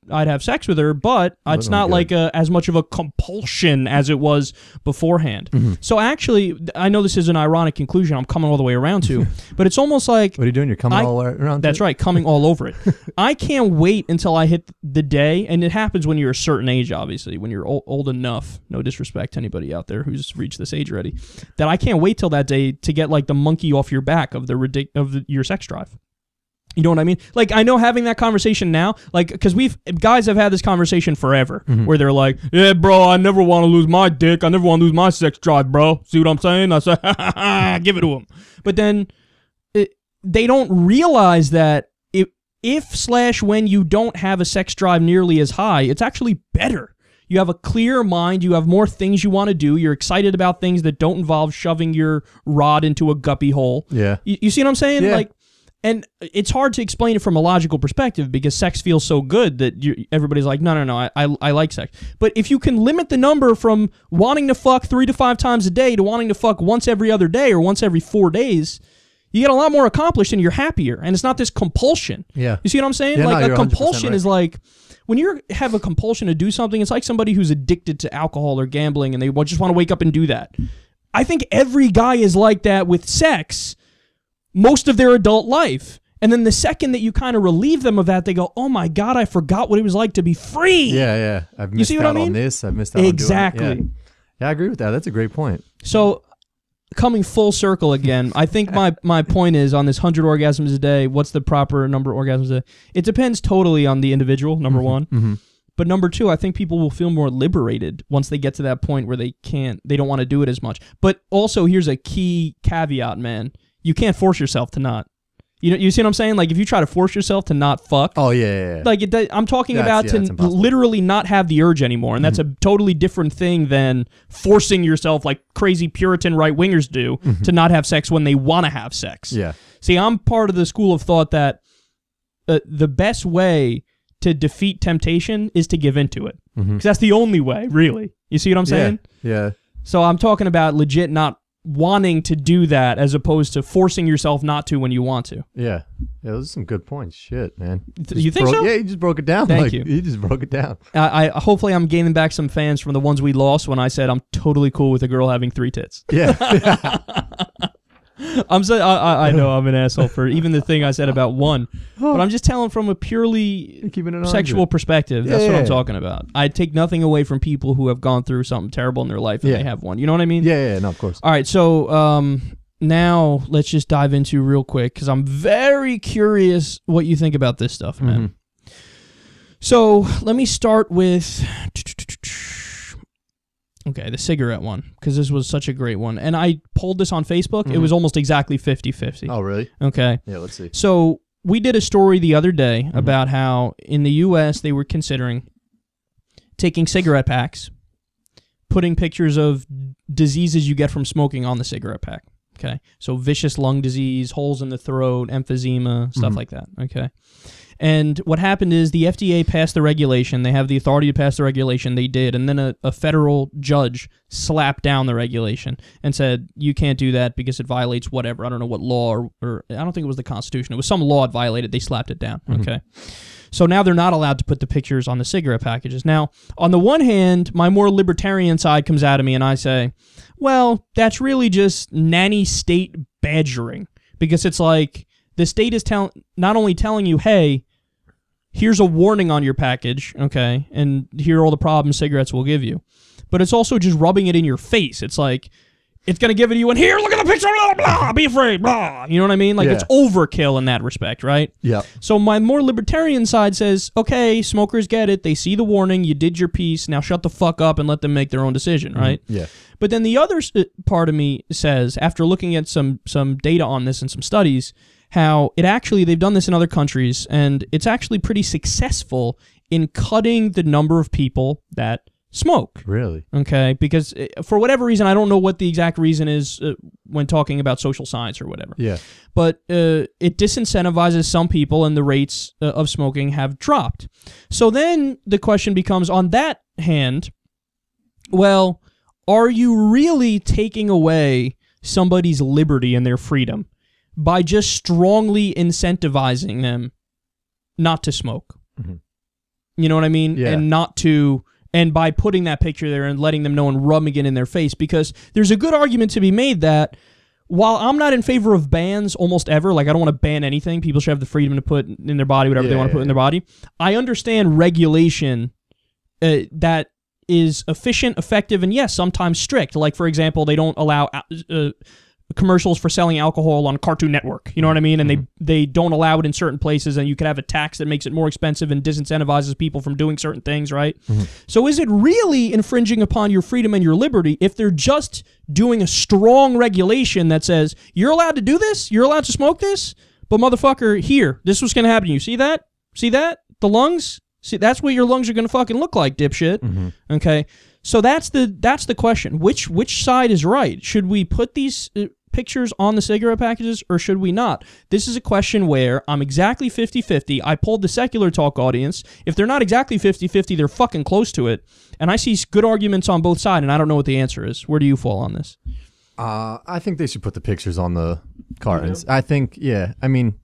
I'd have sex with her, but it's not like as much of a compulsion as it was beforehand. So actually, I know this is an ironic conclusion I'm coming all the way around to, but it's almost like... What are you doing? You're coming all the way around to That's right, coming all over it. I can't wait until I hit the day, and it happens when you're a certain age, obviously, when you're old enough, no disrespect to anybody out there who's reached this age already, that I can't wait till that day to get like the monkey off your back of your sex drive. You know what I mean? Like, I know having that conversation now, like, because guys have had this conversation forever, where they're like, yeah, bro, I never want to lose my dick. I never want to lose my sex drive, bro. See what I'm saying? I say, give it to them. But then they don't realize that if/when you don't have a sex drive nearly as high, it's actually better. You have a clear mind. You have more things you want to do. You're excited about things that don't involve shoving your rod into a guppy hole. Yeah. You see what I'm saying? Yeah. Like, and it's hard to explain it from a logical perspective because sex feels so good that everybody's like, no, I like sex. But if you can limit the number from wanting to fuck 3 to 5 times a day to wanting to fuck once every other day or once every 4 days, you get a lot more accomplished and you're happier. And it's not this compulsion. Yeah. You see what I'm saying? Yeah, like no, a compulsion right. is like, when you have a compulsion to do something, it's like somebody who's addicted to alcohol or gambling and they just want to wake up and do that. I think every guy is like that with sex most of their adult life. And then the second that you kind of relieve them of that, they go, oh my God, I forgot what it was like to be free. Yeah. I've missed out on this. I've missed out exactly. on doing it. Yeah, I agree with that. That's a great point. So coming full circle again, I think my point is on this 100 orgasms a day, what's the proper number of orgasms a day? It depends totally on the individual, number one. Mm-hmm. But number two, I think people will feel more liberated once they get to that point where they don't want to do it as much. But also, here's a key caveat, man. You can't force yourself to not. You see what I'm saying? Like, if you try to force yourself to not fuck. Oh, yeah. Like, I'm talking about to literally not have the urge anymore. And that's a totally different thing than forcing yourself, like crazy Puritan right-wingers do, to not have sex when they want to have sex. Yeah. See, I'm part of the school of thought that the best way to defeat temptation is to give into it. Because that's the only way, really. You see what I'm saying? Yeah. So I'm talking about legit not wanting to do that as opposed to forcing yourself not to when you want to. Yeah, those are some good points. Shit, man. You think so? Yeah, you just broke it down. Thank you. You just broke it down. I hopefully I'm gaining back some fans from the ones we lost when I said I'm totally cool with a girl having 3 tits. Yeah. I know I'm an asshole for even the thing I said about 1, but I'm just telling from a purely sexual perspective. That's what I'm talking about. I take nothing away from people who have gone through something terrible in their life and they have 1. You know what I mean? Yeah, no, of course. All right, so now let's just dive into real quick because I'm very curious what you think about this stuff, man. So let me start with the cigarette one, because this was such a great one. And I pulled this on Facebook. It was almost exactly 50-50. Oh, really? Okay. Yeah, let's see. So we did a story the other day about how in the U.S. they were considering taking cigarette packs, putting pictures of diseases you get from smoking on the cigarette pack. Okay. So vicious lung disease, holes in the throat, emphysema, stuff like that. Okay. And what happened is the FDA passed the regulation. They have the authority to pass the regulation. They did. And then a federal judge slapped down the regulation and said, you can't do that because it violates whatever. I don't know what law or I don't think it was the Constitution. It was some law it violated. They slapped it down. Okay. So now they're not allowed to put the pictures on the cigarette packages. Now, on the one hand, my more libertarian side comes out of me and I say, well, that's really just nanny state badgering, because it's like the state is not only telling you, hey, here's a warning on your package, okay, and here are all the problems cigarettes will give you, but it's also just rubbing it in your face. It's like, it's going to give it to you, and here, look at the picture, blah, blah, be afraid, blah. You know what I mean? Like, it's overkill in that respect, right? Yeah. So my more libertarian side says, okay, smokers get it. They see the warning. You did your piece. Now shut the fuck up and let them make their own decision, right? Yeah. But then the other part of me says, after looking at some data on this and some studies, how they've done this in other countries, and it's actually pretty successful in cutting the number of people that smoke. Really? Okay, because for whatever reason, I don't know what the exact reason is when talking about social science or whatever. Yeah. But it disincentivizes some people, and the rates of smoking have dropped. So then the question becomes, on that hand, well, are you really taking away somebody's liberty and their freedom by just strongly incentivizing them not to smoke? You know what I mean? Yeah. And by putting that picture there and letting them know and rubbing it in their face, because there's a good argument to be made that while I'm not in favor of bans almost ever, like I don't want to ban anything, people should have the freedom to put in their body whatever they want to put in their body. I understand regulation that is efficient, effective, and yes, sometimes strict. Like, for example, they don't allow commercials for selling alcohol on Cartoon Network, you know what I mean? And they don't allow it in certain places, and you could have a tax that makes it more expensive and disincentivizes people from doing certain things, right? So is it really infringing upon your freedom and your liberty if they're just doing a strong regulation that says, you're allowed to do this, you're allowed to smoke this, but motherfucker, here, this was going to happen to you. See that? See that? The lungs? See, that's what your lungs are going to fucking look like, dipshit. Okay? So that's the question. Which side is right? Should we put these pictures on the cigarette packages or should we not? This is a question where I'm exactly 50-50. I polled the SecularTalk audience. If they're not exactly 50-50, they're fucking close to it. And I see good arguments on both sides, and I don't know what the answer is. Where do you fall on this? I think they should put the pictures on the cartons. I think, yeah. I mean,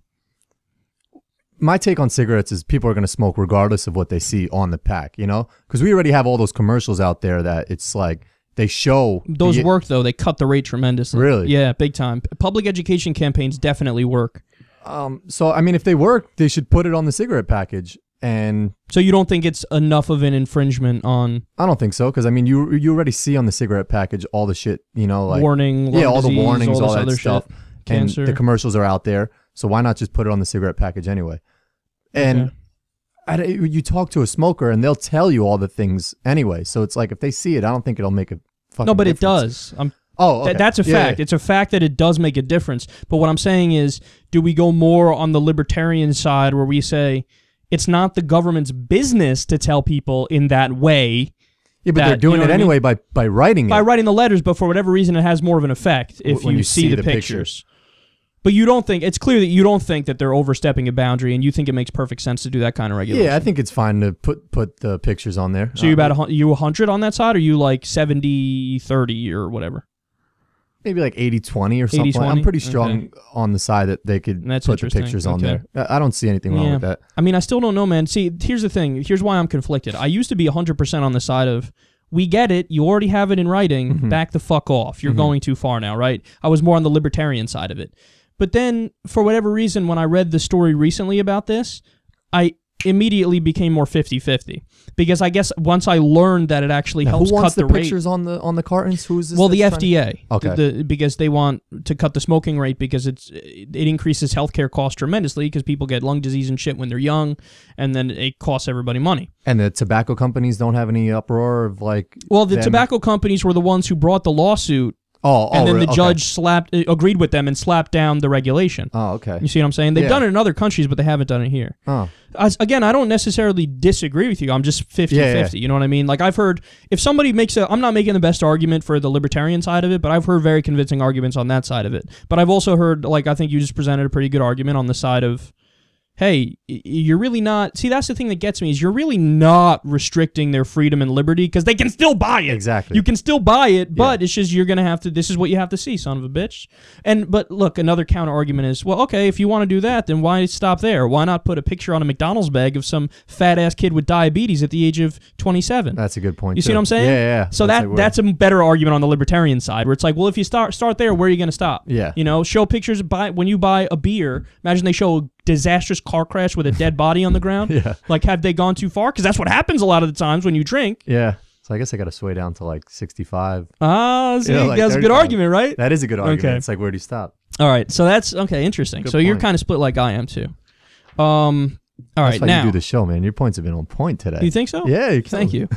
my take on cigarettes is people are going to smoke regardless of what they see on the pack, you know? Because we already have all those commercials out there that it's like they show. Those work, though. They cut the rate tremendously. Really? Yeah, big time. Public education campaigns definitely work. So, I mean, if they work, they should put it on the cigarette package. And so you don't think it's enough of an infringement on? I don't think so, because I mean, you already see on the cigarette package all the shit, you know, like warning, lung all disease, the warnings, all that stuff, shit. Cancer. And the commercials are out there. So why not just put it on the cigarette package anyway? And you talk to a smoker, and they'll tell you all the things anyway. So it's like if they see it, I don't think it'll make a fucking no, but difference. It does. Okay. That's a fact. It's a fact that it does make a difference. But what I'm saying is, do we go more on the libertarian side where we say it's not the government's business to tell people in that way? Yeah, but they're doing it anyway by writing it. By writing the letters, but for whatever reason, it has more of an effect if you see the pictures. But you don't think, it's clear that you don't think that they're overstepping a boundary, and you think it makes perfect sense to do that kind of regulation. Yeah, I think it's fine to put the pictures on there. So you about you 100 on that side, or you like 70-30 or whatever? Maybe like 80-20 or something. 80-20? I'm pretty strong on the side that they could put the pictures on there. I don't see anything wrong with that. I mean, I still don't know, man. See, here's the thing. Here's why I'm conflicted. I used to be 100% on the side of, we get it, you already have it in writing, back the fuck off. You're going too far now, right? I was more on the libertarian side of it. But then, for whatever reason, when I read the story recently about this, I immediately became more 50-50. Because I guess once I learned that it actually helps cut the rate. Who wants the pictures on the cartons? Who is this? Well, the FDA. Okay. Because they want to cut the smoking rate because it increases healthcare costs tremendously because people get lung disease and shit when they're young, and then it costs everybody money. And the tobacco companies don't have any uproar of like. Well, the tobacco companies were the ones who brought the lawsuit. And then the judge agreed with them and slapped down the regulation. Oh, okay. You see what I'm saying? They've done it in other countries, but they haven't done it here. Oh. Again, I don't necessarily disagree with you. I'm just 50-50. You know what I mean? Like, I've heard, if somebody makes I'm not making the best argument for the libertarian side of it, but I've heard very convincing arguments on that side of it. But I've also heard, like, I think you just presented a pretty good argument on the side of, hey, you're really not... See, that's the thing that gets me, is you're really not restricting their freedom and liberty because they can still buy it. Exactly. You can still buy it, but it's just you're going to have to... This is what you have to see, son of a bitch. But look, another counter-argument is, well, okay, if you want to do that, then why stop there? Why not put a picture on a McDonald's bag of some fat-ass kid with diabetes at the age of 27? That's a good point, You see what I'm saying? Yeah. So that's a better argument on the libertarian side, where it's like, well, if you start there, where are you going to stop? Yeah. You know, show pictures when you buy a beer. Imagine they show a disastrous car crash with a dead body on the ground. Yeah. Like, have they gone too far? Because that's what happens a lot of the times when you drink. Yeah. So I guess I got to sway down to like 65. Ah, see, like that's a good argument, right? That is a good argument. Okay. It's like, where do you stop? All right. So that's, okay, interesting. Good so point. you're kind of split like I am too. All right, that's why now. you do the show, man. Your points have been on point today. You think so? Yeah. Thank you.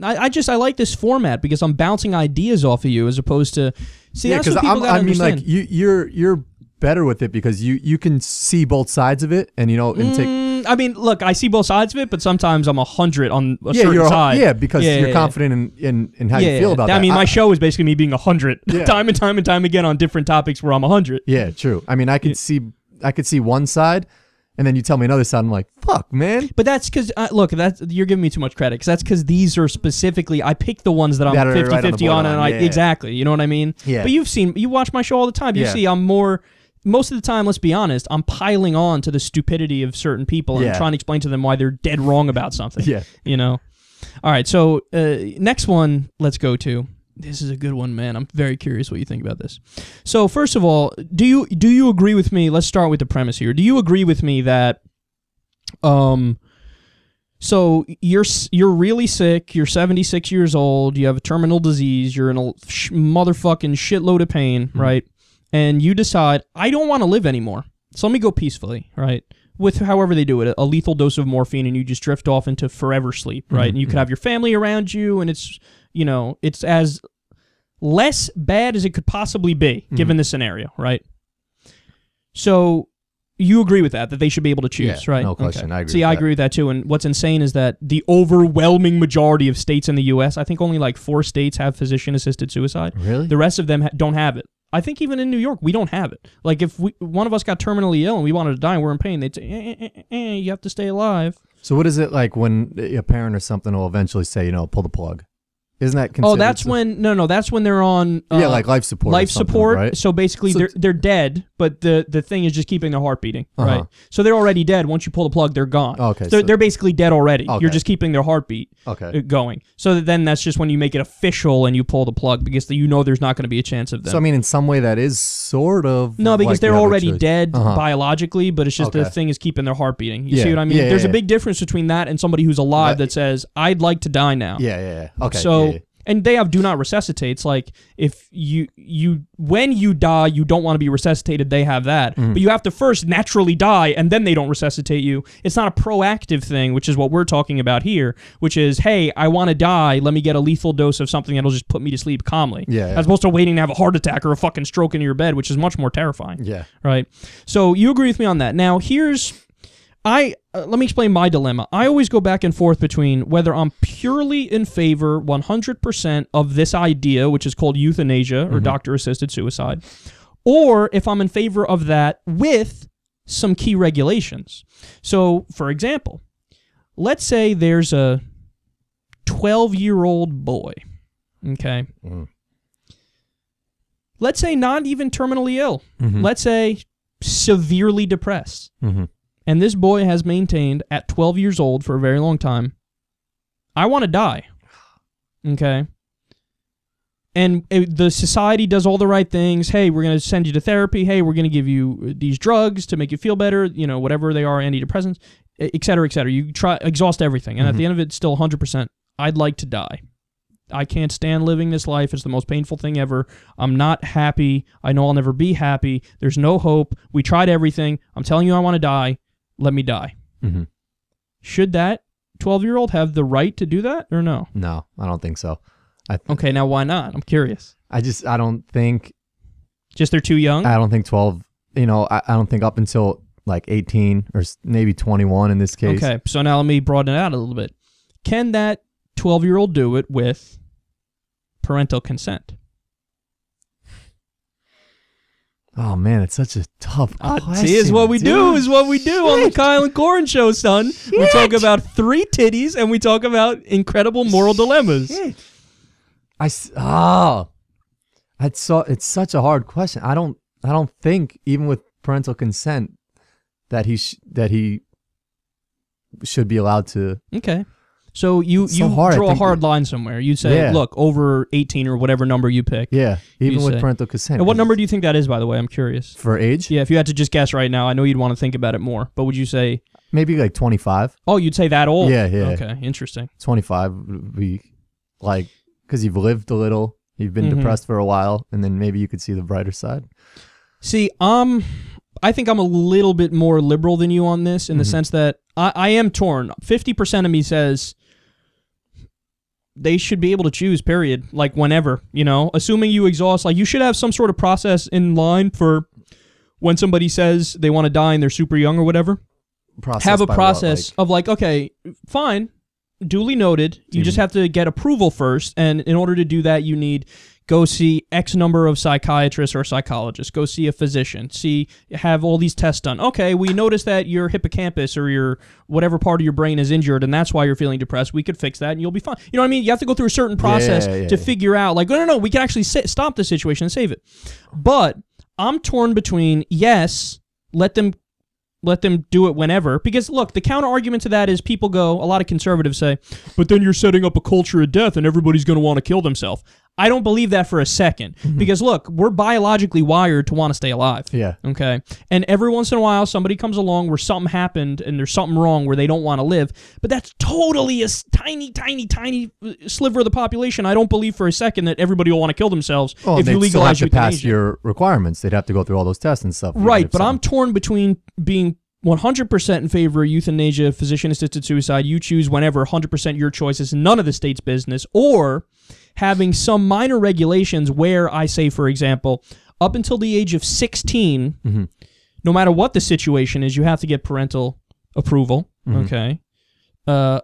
I like this format because I'm bouncing ideas off of you as opposed to, see, that's what people gotta understand. Like, you're better with it because you can see both sides of it, and you know, and take. I mean, look, I see both sides of it, but sometimes I'm 100 on a certain side. Yeah, because you're confident in how you feel about that. I mean, my show is basically me being 100 time and time again on different topics where I'm 100. Yeah, true. I mean, I could see one side, and then you tell me another side. I'm like, fuck, man. But that's because look, you're giving me too much credit. Because that's because these are specifically, I pick the ones that I'm 50-50 on, and exactly, you know what I mean? Yeah. But you watch my show all the time. You see, I'm more. Most of the time, let's be honest, I'm piling on to the stupidity of certain people and trying to explain to them why they're dead wrong about something. Yeah. You know? All right, so next one, let's go to. This is a good one, man. I'm very curious what you think about this. So first of all, do you agree with me? Let's start with the premise here. Do you agree with me that so you're really sick, you're 76 years old, you have a terminal disease, you're in a motherfucking shitload of pain, right? And you decide, I don't want to live anymore. So let me go peacefully, right? With however they do it, a lethal dose of morphine, and you just drift off into forever sleep, right? And you could have your family around you, and it's, you know, it's as less bad as it could possibly be, given the scenario, right? So you agree with that they should be able to choose, right? No question. Okay. I agree. See, I agree with that too. And what's insane is that the overwhelming majority of states in the U.S., I think only like 4 states have physician-assisted suicide. Really? The rest of them don't have it. I think even in New York, we don't have it. Like if one of us got terminally ill and we wanted to die and we're in pain, they'd say, you have to stay alive. So what is it like when a parent or something will eventually say, pull the plug? Isn't that considered? Oh, that's when that's when they're on like life support. Life support. Right? So basically, they're dead, but the thing is just keeping their heart beating. Right. So they're already dead. Once you pull the plug, they're gone. Okay. They're basically dead already. Okay. You're just keeping their heartbeat going. So then that's just when you make it official and you pull the plug because there's not going to be a chance of them. So I mean, in some way, that is sort of no, because like they're already dead biologically, but it's just the Okay. thing is keeping their heart beating. You see Yeah. what I mean? Yeah, There's yeah, a big difference between that and somebody who's alive that says, "I'd like to die now." Yeah. Okay. So. Yeah. And they have do not resuscitate. It's like if when you die, you don't want to be resuscitated. They have that, but you have to first naturally die, and then they don't resuscitate you. It's not a proactive thing, which is what we're talking about here. Which is, hey, I want to die. Let me get a lethal dose of something that'll just put me to sleep calmly. Yeah. As opposed to waiting to have a heart attack or a fucking stroke in your bed, which is much more terrifying. Yeah. Right. So you agree with me on that. Now let me explain my dilemma. I always go back and forth between whether I'm purely in favor 100% of this idea, which is called euthanasia or doctor-assisted suicide, or if I'm in favor of that with some key regulations. So, for example, let's say there's a 12-year-old boy, okay? Let's say not even terminally ill. Let's say severely depressed. And this boy has maintained at 12 years old for a very long time, I want to die. Okay? And the society does all the right things. Hey, we're going to send you to therapy. Hey, we're going to give you these drugs to make you feel better, whatever they are, antidepressants, et cetera, et cetera. You exhaust everything. And at the end of it, still 100%, I'd like to die. I can't stand living this life. It's the most painful thing ever. I'm not happy. I know I'll never be happy. There's no hope. We tried everything. I'm telling you I want to die. Let me die. Should that 12-year-old have the right to do that or no? No, I don't think so. Okay, now why not? I'm curious. I don't think... Just they're too young? I don't think 12, I don't think up until like 18 or maybe 21 in this case. Okay, so now let me broaden it out a little bit. Can that 12-year-old do it with parental consent? Oh man, it's such a tough question. See, is what we do on the Kyle and Corin show, son. Shit. We talk about 3 titties and we talk about incredible moral dilemmas. It's such a hard question. I don't think even with parental consent that he should be allowed to. Okay. So you draw a hard line somewhere. You say, look, over 18 or whatever number you pick. Yeah, even with parental consent. And what number do you think that is, by the way? I'm curious. For age? Yeah, if you had to just guess right now, I know you'd want to think about it more, but would you say... Maybe like 25. Oh, you'd say that old? Yeah. Okay, interesting. 25 would be like, because you've lived a little, you've been depressed for a while, and then maybe you could see the brighter side. See, I think I'm a little bit more liberal than you on this in the sense that I am torn. 50% of me says... they should be able to choose, period. Like, whenever, assuming you exhaust, like, you should have some sort of process in line for when somebody says they want to die and they're super young or whatever. Have a process of like, okay, fine, duly noted. You just have to get approval first. And in order to do that, you need go see X number of psychiatrists or psychologists. Go see a physician. Have all these tests done. Okay, we noticed that your hippocampus or your whatever part of your brain is injured, and that's why you're feeling depressed. We could fix that, and you'll be fine. You know what I mean? You have to go through a certain process to figure out, like, no, we can actually stop the situation and save it. But I'm torn between, yes, let them do it whenever. Because, look, the counter-argument to that is a lot of conservatives say, but then you're setting up a culture of death and everybody's going to want to kill themselves. I don't believe that for a second. Because, look, we're biologically wired to want to stay alive. Yeah. Okay? And every once in a while, somebody comes along where something happened and there's something wrong where they don't want to live. But that's totally a tiny, tiny, tiny sliver of the population. I don't believe for a second that everybody will want to kill themselves if you legalize euthanasia. They'd have to pass your requirements. They'd have to go through all those tests and stuff. Right, but I'm torn between being 100% in favor of euthanasia, physician-assisted suicide, you choose whenever, 100% your choice, is none of the state's business, or having some minor regulations where I say, for example, up until the age of 16, no matter what the situation is, you have to get parental approval, okay? And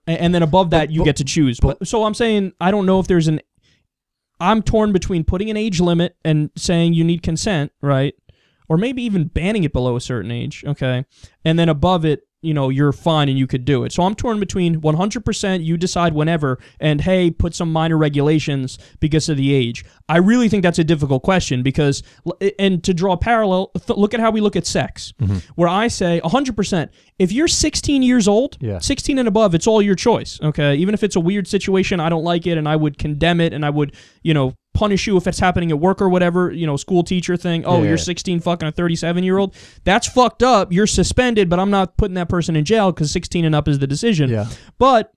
then above that, you get to choose. But so I'm saying, I don't know if there's I'm torn between putting an age limit and saying you need consent, right? Or maybe even banning it below a certain age, okay? And then above it, you're fine and you could do it. So I'm torn between 100% you decide whenever and, hey, put some minor regulations because of the age. I really think that's a difficult question because, and to draw a parallel, look at how we look at sex, where I say 100%, if you're 16 years old, 16 and above, it's all your choice, okay? Even if it's a weird situation, I don't like it and I would condemn it and I would, punish you if it's happening at work or whatever, school teacher thing. Oh, you're 16 fucking a 37-year-old. That's fucked up. You're suspended, but I'm not putting that person in jail because 16 and up is the decision. Yeah. But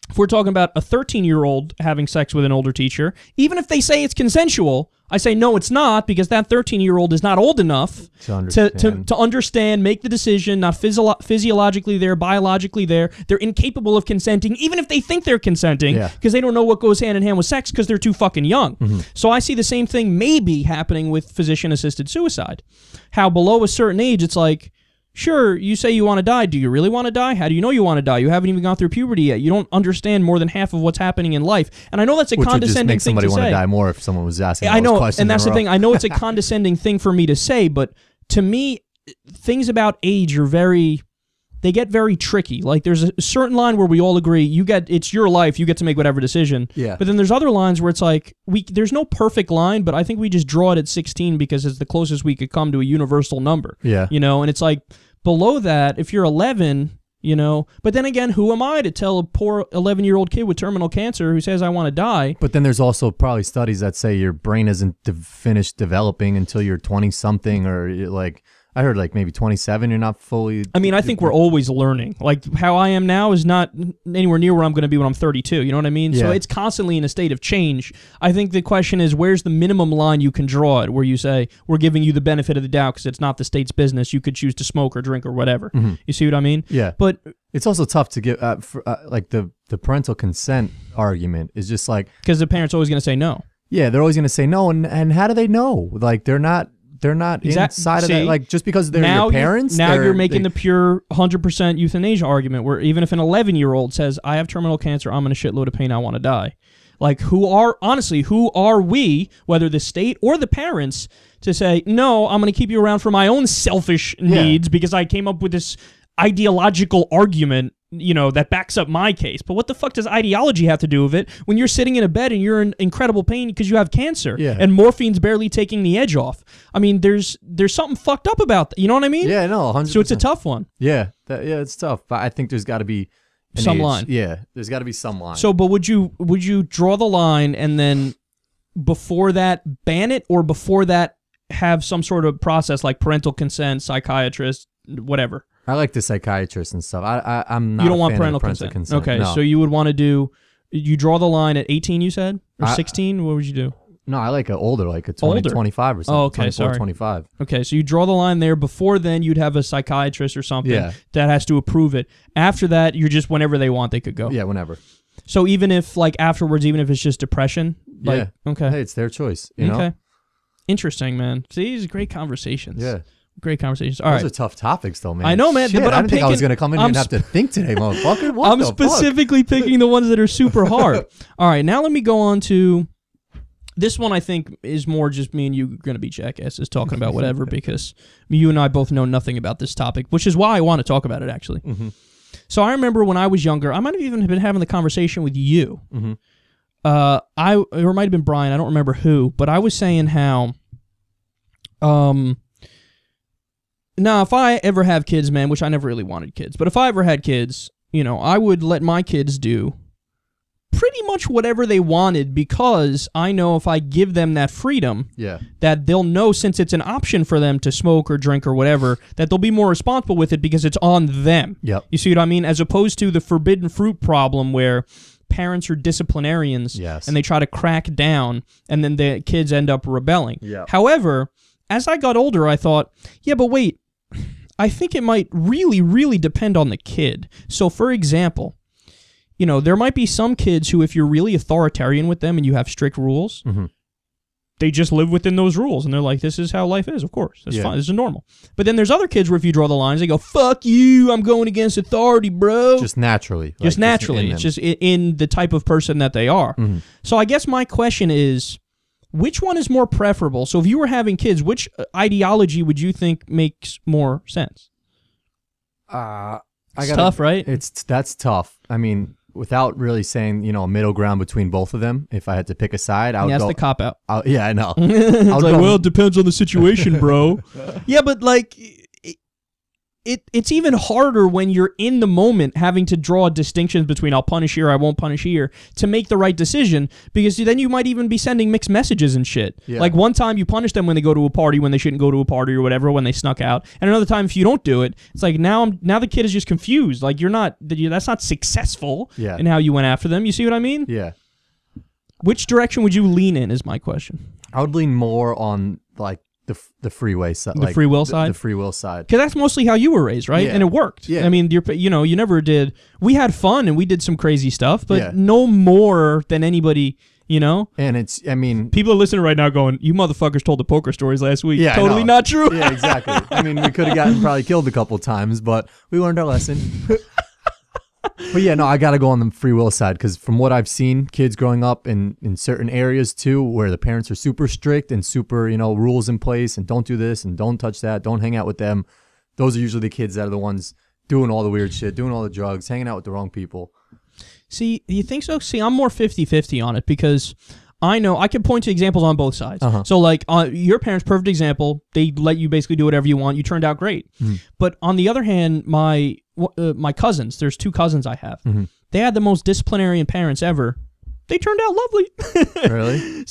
if we're talking about a 13-year-old having sex with an older teacher, even if they say it's consensual, I say, no, it's not, because that 13-year-old is not old enough to understand, make the decision, not physiologically there, biologically there. They're incapable of consenting, even if they think they're consenting, because they don't know what goes hand in hand with sex because they're too fucking young. So I see the same thing maybe happening with physician-assisted suicide. How below a certain age, it's like, sure, you say you want to die. Do you really want to die? How do you know you want to die? You haven't even gone through puberty yet. You don't understand more than half of what's happening in life. And I know that's a condescending thing to say. Which would just make somebody want to die more if someone was asking those questions. And that's the thing. I know it's a condescending thing for me to say, but to me, things about age are they get very tricky. Like, there's a certain line where we all agree, it's your life, you get to make whatever decision. Yeah. But then there's other lines where it's like, there's no perfect line, but I think we just draw it at 16 because it's the closest we could come to a universal number. Yeah. And it's like, below that, if you're 11, but then again, who am I to tell a poor 11-year-old kid with terminal cancer who says, I want to die? But then there's also probably studies that say your brain isn't finished developing until you're 20-something, or like, I heard like maybe 27, you're not fully... I mean, I think we're always learning. Like, how I am now is not anywhere near where I'm going to be when I'm 32, you know what I mean? Yeah. So it's constantly in a state of change. I think the question is, where's the minimum line you can draw it, where you say, we're giving you the benefit of the doubt because it's not the state's business. You could choose to smoke or drink or whatever. You see what I mean? Yeah. But it's also tough to get, like the parental consent argument is just like... Because the parent's always going to say no. Yeah, they're always going to say no, and how do they know? Like, they're not inside of that, like, just because they're your parents. Now you're making the pure 100% euthanasia argument, where even if an 11-year-old says, I have terminal cancer, I'm in a shitload of pain, I want to die. Like, who are we, whether the state or the parents, to say, no, I'm going to keep you around for my own selfish needs because I came up with this ideological argument, that backs up my case. But what the fuck does ideology have to do with it when you're sitting in a bed and you're in incredible pain because you have cancer and morphine's barely taking the edge off? I mean, there's something fucked up about that. You know what I mean? Yeah, no, 100%. So it's a tough one. Yeah, it's tough. But I think there's got to be some line. Yeah, there's got to be some line. So, but would you draw the line and then before that ban it, or before that have some sort of process like parental consent, psychiatrist, whatever? I like the psychiatrist and stuff. I'm not. You don't want parental consent. Okay, no. So you would want to you draw the line at 18, you said? Or 16? What would you do? No, I like an older, like a 20, 25 or something. Oh, okay, 24, 25. Okay, so you draw the line there. Before then, you'd have a psychiatrist or something that has to approve it. After that, you're just whenever they want, they could go. Yeah, whenever. So even if, like, afterwards, even if it's just depression? Like, okay. Hey, it's their choice, you know? Interesting, man. See, these are great conversations. Yeah. Great conversations. All right. Those are tough topics, though, man. I know, man. Shit, but I didn't think I was going to come in here and have to think today, motherfucker. I'm specifically picking the ones that are super hard. All right, now let me go on to... This one, I think, is more just me and you going to be jackasses talking about whatever, because you and I both know nothing about this topic, which is why I want to talk about it, actually. So I remember when I was younger, I might have even been having the conversation with you. Or it might have been Brian, I don't remember who, but I was saying how... Now, if I ever have kids, man, which I never really wanted kids, but if I ever had kids, you know, I would let my kids do pretty much whatever they wanted, because I know if I give them that freedom, that they'll know, since it's an option for them to smoke or drink or whatever, that they'll be more responsible with it because it's on them. You see what I mean? As opposed to the forbidden fruit problem where parents are disciplinarians and they try to crack down and then the kids end up rebelling. However, as I got older, I thought, yeah, but wait, I think it might really, really depend on the kid. So, for example, you know, there might be some kids who, if you're really authoritarian with them and you have strict rules, they just live within those rules, and they're like, this is how life is, of course. It's fine. This is normal. But then there's other kids where if you draw the lines, they go, fuck you, I'm going against authority, bro. Just naturally. Just naturally. It's just in the type of person that they are. Mm-hmm. So I guess my question is, which one is more preferable? So if you were having kids, which ideology would you think makes more sense? It's tough, right? That's tough. I mean, without really saying, a middle ground between both of them, if I had to pick a side, I would go... That's the cop-out. Yeah, I know. It's like, well, it depends on the situation, bro. Yeah, but like... It's even harder when you're in the moment having to draw distinctions between I'll punish here, I won't punish here, to make the right decision, because then you might even be sending mixed messages and shit. Yeah. Like one time you punish them when they go to a party when they shouldn't go to a party or whatever, when they snuck out, and another time if you don't do it, it's like now the kid is just confused. Like that's not successful in how you went after them. You see what I mean? Yeah. Which direction would you lean in is my question. I would lean more on like the freeway side, the free will side, the free will side, because that's mostly how you were raised, right? Yeah. And it worked. Yeah. I mean, you never did. We had fun and we did some crazy stuff, but no more than anybody, And people are listening right now going, "You motherfuckers told the poker stories last week." Yeah, totally not true. Yeah, exactly. I mean, we could have gotten probably killed a couple times, but we learned our lesson. But yeah, no, I got to go on the free will side, because from what I've seen, kids growing up in certain areas too, where the parents are super strict and super, rules in place and don't do this and don't touch that, don't hang out with them. Those are usually the kids that are the ones doing all the weird shit, doing all the drugs, hanging out with the wrong people. See, you think so? See, I'm more 50-50 on it, because I know I can point to examples on both sides. Uh-huh. So like your parents, perfect example, they let you basically do whatever you want. You turned out great. Mm-hmm. But on the other hand, my cousins, there's 2 cousins I have. Mm-hmm. They had the most disciplinarian parents ever. They turned out lovely. Really?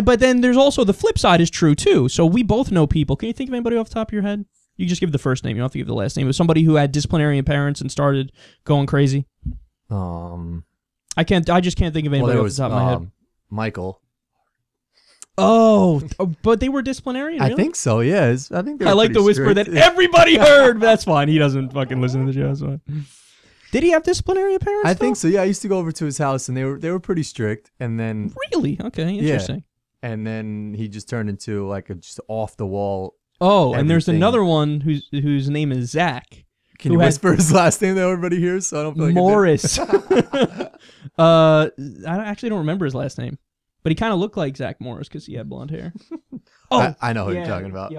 But then there's also the flip side is true too. So we both know people. Can you think of anybody off the top of your head? You just give the first name. You don't have to give the last name. Of somebody who had disciplinarian parents and started going crazy. I just can't think of anybody off the top of my head. Michael. Oh, but they were disciplinarian, really? I think so, yeah. I think they were like the whisper strict. that everybody heard, but that's fine. He doesn't fucking listen to the show. That's fine. Did he have disciplinarian parents? I think so, yeah. I used to go over to his house, and they were pretty strict, and then... Really? Okay, interesting. Yeah. And then he just turned into like a just off-the-wall... Oh, everything. And there's another one whose name is Zach. Can you whisper his last name that everybody hears so I don't feel like Morris. I actually don't remember his last name. But he kind of looked like Zach Morris because he had blonde hair. I know who you're talking about.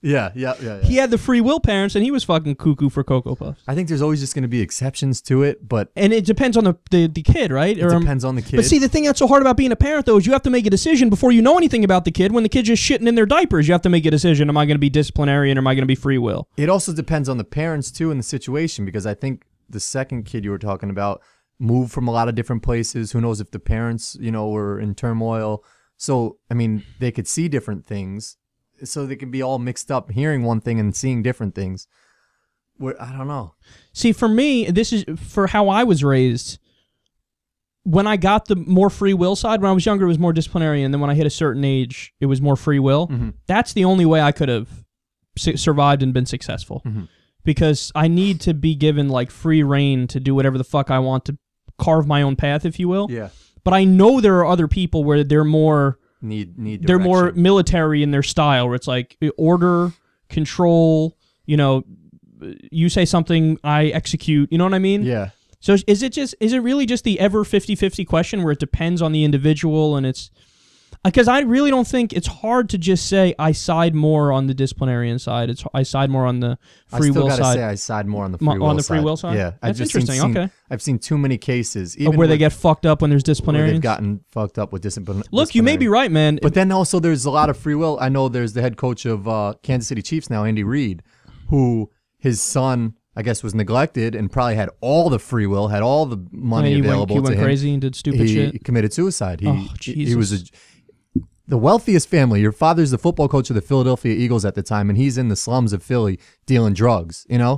Yeah. He had the free will parents, and he was fucking cuckoo for Cocoa Puffs. I think there's always just going to be exceptions to it, and it depends on the kid, right? It depends on the kid. But see, the thing that's so hard about being a parent, though, is you have to make a decision before you know anything about the kid. When the kid's just shitting in their diapers, you have to make a decision. Am I going to be disciplinarian, or am I going to be free will? It also depends on the parents, too, and the situation, because I think the second kid you were talking about moved from a lot of different places. Who knows if the parents, were in turmoil. So, I mean, they could see different things. So they can be all mixed up, hearing one thing and seeing different things. I don't know. See, for me, this is for how I was raised. When I got the more free will side, when I was younger, it was more disciplinary. And then when I hit a certain age, it was more free will. Mm-hmm. That's the only way I could have survived and been successful. Mm-hmm. Because I need to be given like free reign to do whatever the fuck I want, to carve my own path, if you will. Yeah. But I know there are other people where they're more... Need they're more military in their style, where it's like order, control, you say something, I execute, you know what I mean? Yeah. So is it really just the ever 50-50 question where it depends on the individual, and it's because I really don't think it's hard to just say I side more on the disciplinarian side. I side more on the free will side. I still gotta say I side more on the free will side. On the free will side? Yeah. That's interesting. Okay. I've seen too many cases. Where they get fucked up when there's disciplinarians? They've gotten fucked up with discipline. Look, you may be right, man. But then also there's a lot of free will. I know there's the head coach of Kansas City Chiefs now, Andy Reid, who his son, I guess, was neglected and probably had all the free will, had all the money available to him. He went crazy and did stupid shit. He committed suicide. He was the wealthiest family. Your father's the football coach of the Philadelphia Eagles at the time, and he's in the slums of Philly dealing drugs, Yeah,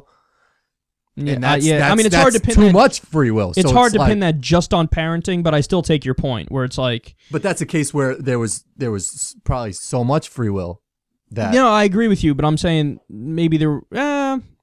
and I mean, it's hard to pin too much free will. It's hard to pin that just on parenting, but I still take your point where it's like... But that's a case where there was probably so much free will that... I agree with you, but I'm saying maybe there...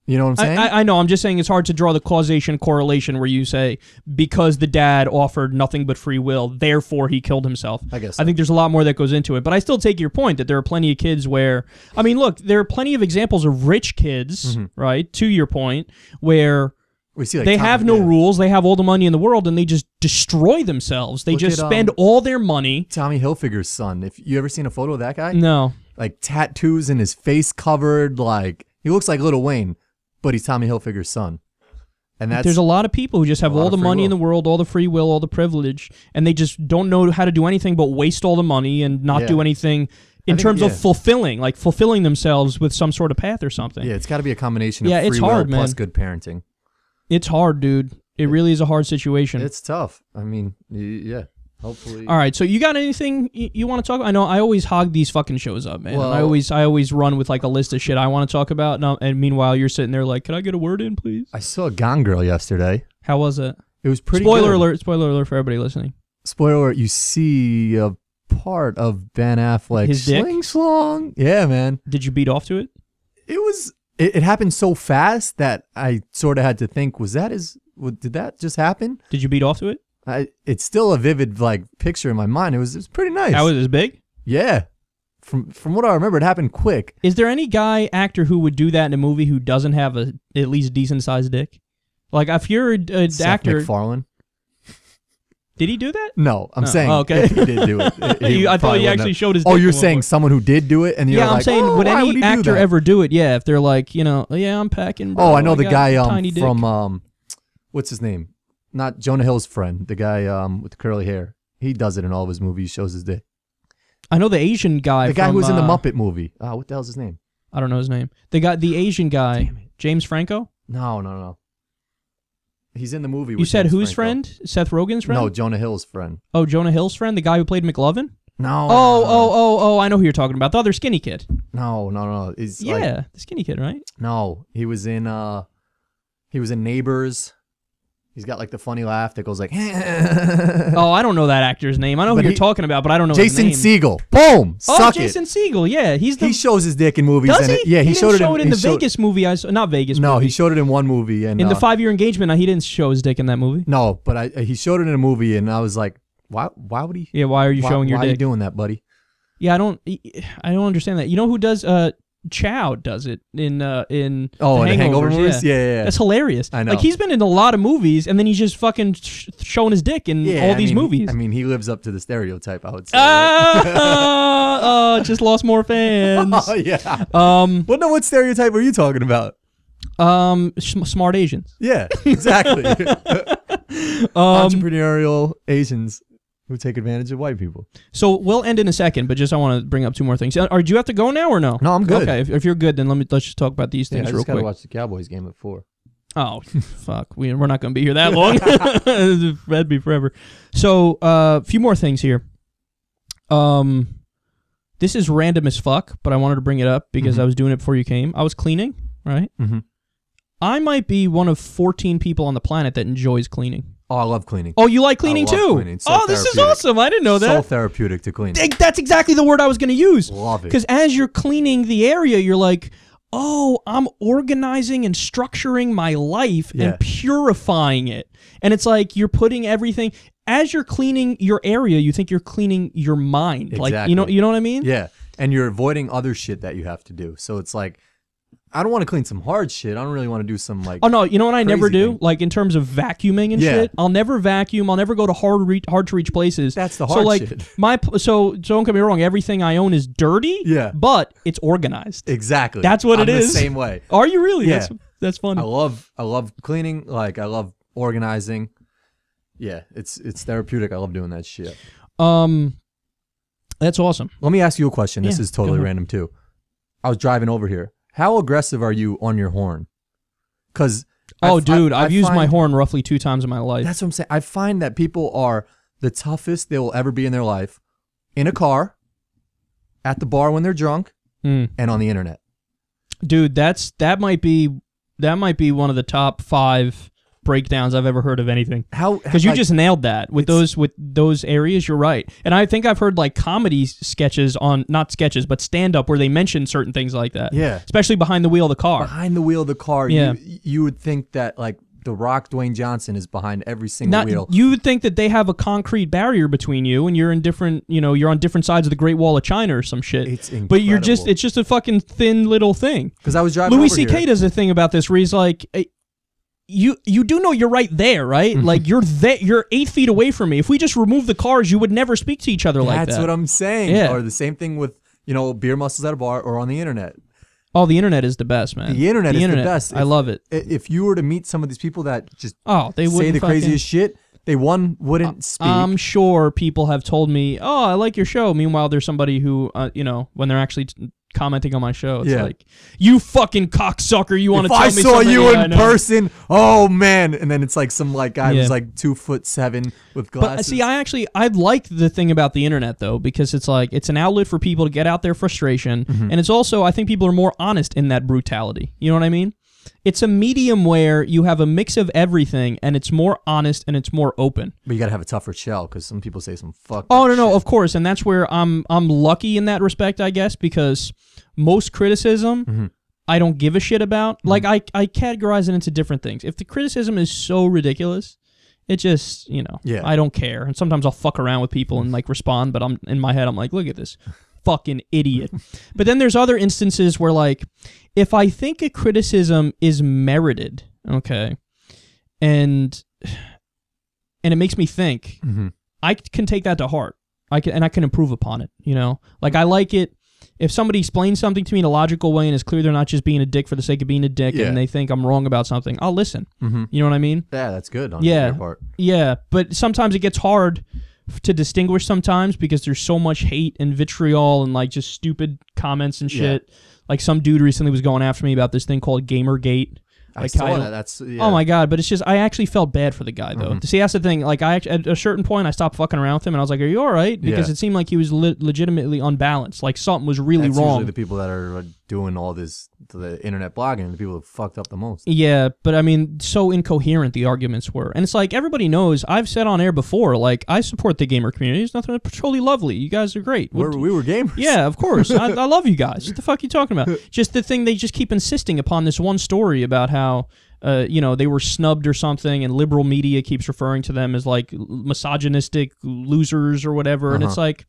You know what I'm saying? I know. I'm just saying it's hard to draw the causation correlation where you say because the dad offered nothing but free will, therefore he killed himself. I guess so. I think there's a lot more that goes into it. But I still take your point that there are plenty of kids where, I mean, look, there are plenty of examples of rich kids, right, to your point, where we see, like, they have no rules, they have all the money in the world, and they just destroy themselves. They just spend all their money. Tommy Hilfiger's son. If you ever seen a photo of that guy? No. Like tattoos and his face covered, like he looks like Lil Wayne. But he's Tommy Hilfiger's son. And there's a lot of people who just have all the money in the world, all the free will, all the privilege, and they just don't know how to do anything but waste all the money and not do anything in terms of fulfilling themselves with some sort of path or something. Yeah, it's got to be a combination of free will plus good parenting. It's hard, dude. It really is a hard situation. It's tough. I mean, yeah. Hopefully. All right, so you got anything you want to talk about? I know I always hog these fucking shows up, man. Well, I always run with like a list of shit I want to talk about, and meanwhile you're sitting there like, can I get a word in, please? I saw Gone Girl yesterday. How was it? It was pretty Spoiler good. alert, spoiler alert for everybody listening. Spoiler alert, you see a part of Ben Affleck's his dick? sling slong. Yeah, man. Did you beat off to it? It happened so fast that I sort of had to think, did that just happen? Did you beat off to it? It's still a vivid like picture in my mind. It was pretty nice. How was it big? Yeah. From what I remember, it happened quick. Is there any actor who would do that in a movie who doesn't have at least decent sized dick? Like if you're an Seth actor, MacFarlane. Did he do that? No, I'm saying okay. if he did do it. I thought he actually showed his dick. Oh, you're saying someone who did do it, and you're like, I'm saying would any actor ever do it? Yeah, if they're like, I'm packing. Bro, I know the guy tiny dick. from what's his name? Not Jonah Hill's friend, the guy with the curly hair. He does it in all of his movies, shows his dick. I know the Asian guy. The guy who was in the Muppet movie. What the hell's his name? I don't know his name. The Asian guy, James Franco? No. He's in the movie. You said whose friend? Seth Rogen's friend? No, Jonah Hill's friend. Oh, Jonah Hill's friend? The guy who played McLovin? No. Oh, I know who you're talking about. The other skinny kid. No. The skinny kid, right? No, he was in Neighbors. He's got like the funny laugh that goes like. Oh, I don't know that actor's name. I know who you're talking about, but I don't know his name. Jason Segel. Boom. Suck Jason Segel. Yeah, he shows his dick in movies. Does he? Yeah, he showed it in the Vegas movie. Not Vegas. No, movie. he showed it in one movie, and in the 5-year engagement, he didn't show his dick in that movie. No, but he showed it in a movie, and I was like, why would he? Yeah, why are you showing your dick? Why are you doing that, buddy? Yeah, I don't understand that. You know who does? Chow does it in the Hangover movies. Yeah. That's hilarious. I know. Like he's been in a lot of movies, and then he's just fucking showing his dick in all these movies. I mean, he lives up to the stereotype, I would say. Just lost more fans. Oh yeah. What stereotype were you talking about? Smart Asians. Yeah, exactly. Entrepreneurial Asians who take advantage of white people. So we'll end in a second, but I want to bring up two more things. Do you have to go now or no? No, I'm good. Okay, if you're good, then let's just talk about these things real quick. I just gotta watch the Cowboys game at 4. Oh, fuck. We're not going to be here that long. That'd be forever. So, a few more things here. This is random as fuck, but I wanted to bring it up because I was doing it before you came. I was cleaning, right? Mm-hmm. I might be one of 14 people on the planet that enjoys cleaning. Oh, I love cleaning. Oh, you like cleaning too? Cleaning. So this is awesome. I didn't know that. So therapeutic to clean. That's exactly the word I was going to use. Love it. Because as you're cleaning the area, you're like, oh, I'm organizing and structuring my life and purifying it. And it's like you're putting everything, as you're cleaning your area, you think you're cleaning your mind. Exactly. Like, you know what I mean? Yeah. And you're avoiding other shit that you have to do. So it's like, I don't want to clean some hard shit. I don't really want to do some like. Oh no! You know what I never do? thing. Like in terms of vacuuming and shit. I'll never vacuum. I'll never go to hard to reach places. That's the hard shit. So don't get me wrong. Everything I own is dirty. Yeah. But it's organized. Exactly. That's what I'm it is. The same way. Are you really? Yeah. That's funny. I love cleaning. Like I love organizing. Yeah, it's therapeutic. I love doing that shit. That's awesome. Let me ask you a question. This is totally random too. I was driving over here. How aggressive are you on your horn? Because I've used my horn roughly 2 times in my life. That's what I'm saying. I find that people are the toughest they will ever be in their life in a car, at the bar when they're drunk, and on the internet. Dude, that might be one of the top 5 breakdowns I've ever heard of anything. Because you like, just nailed that with those areas. You're right, and I think I've heard like comedy sketches on not sketches but stand up where they mention certain things like that. Yeah, especially behind the wheel of the car. Behind the wheel of the car. Yeah, you would think that like The Rock, Dwayne Johnson is behind every single wheel. You would think that they have a concrete barrier between you, and you're in different, you're on different sides of the Great Wall of China or some shit. It's incredible. But it's just a fucking thin little thing. Because I was driving Louis over C.K. here. does a thing about this where he's like, you do know you're right there, right? Like you're 8 feet away from me. If we just remove the cars, you would never speak to each other like that. That's what I'm saying. Yeah. Or the same thing with beer muscles at a bar or on the internet. Oh, the internet is the best, man. The internet is the best. I love it. If you were to meet some of these people that just they say the craziest shit, they wouldn't speak. I'm sure people have told me, "Oh, I like your show." Meanwhile, there's somebody who, when they're actually commenting on my show, it's like, "You fucking cocksucker! You want to tell me If I saw something you in person, oh man!" And then it's like some guy who's like 2'7" with glasses. But see, I like the thing about the internet though, because it's like it's an outlet for people to get out their frustration, and it's also I think people are more honest in that brutality. You know what I mean? It's a medium where you have a mix of everything, and it's more honest and it's more open. But you gotta have a tougher shell because some people say some fuck. Oh no, of course, and that's where I'm lucky in that respect, I guess, because most criticism I don't give a shit about. Like I categorize it into different things. If the criticism is so ridiculous, it just I don't care. And sometimes I'll fuck around with people and like respond, but I'm in my head I'm like, look at this fucking idiot. But then there's other instances where like if I think a criticism is merited, okay, and it makes me think, I can take that to heart. I can improve upon it, Like I like it if somebody explains something to me in a logical way and it's clear they're not just being a dick for the sake of being a dick and they think I'm wrong about something, I'll listen. You know what I mean? Yeah, that's good on your part. Yeah, but sometimes it gets hard to distinguish sometimes because there's so much hate and vitriol and like just stupid comments and shit. Like some dude recently was going after me about this thing called Gamergate. I saw that. That's oh my god! But it's just I actually felt bad for the guy though. See, that's the thing. Like at a certain point, I stopped fucking around with him, and I was like, "Are you all right?" Because it seemed like he was legitimately unbalanced. Like something was really that's wrong. Usually the people that are doing all this, the internet blogging, the people who fucked up the most. Yeah, but I mean, so incoherent the arguments were, and it's like everybody knows. I've said on air before, like I support the gamer community. There's nothing totally lovely. You guys are great. We were gamers. Yeah, of course. I love you guys. What the fuck are you talking about? Just the thing they just keep insisting upon this one story about how. They were snubbed or something, and liberal media keeps referring to them as like misogynistic losers or whatever, and it's like,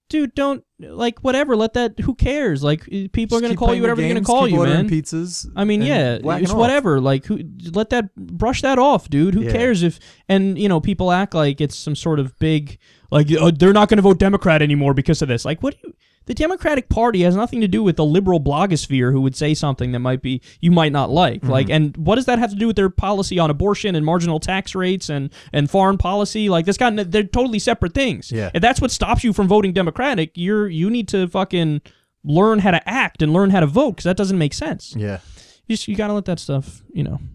dude, don't like whatever. Let that. Who cares? Like people are gonna call you whatever they're gonna call you, man. Pizzas. I mean, it's whatever. Like, let that brush that off, dude. Who cares if? And people act like it's some sort of big like they're not gonna vote Democrat anymore because of this. Like, what do you? The Democratic Party has nothing to do with the liberal blogosphere who would say something that you might not like. Like, and what does that have to do with their policy on abortion and marginal tax rates and foreign policy? Like, they're totally separate things. Yeah. If that's what stops you from voting Democratic, you need to fucking learn how to act and learn how to vote because that doesn't make sense. Yeah. You gotta let that stuff,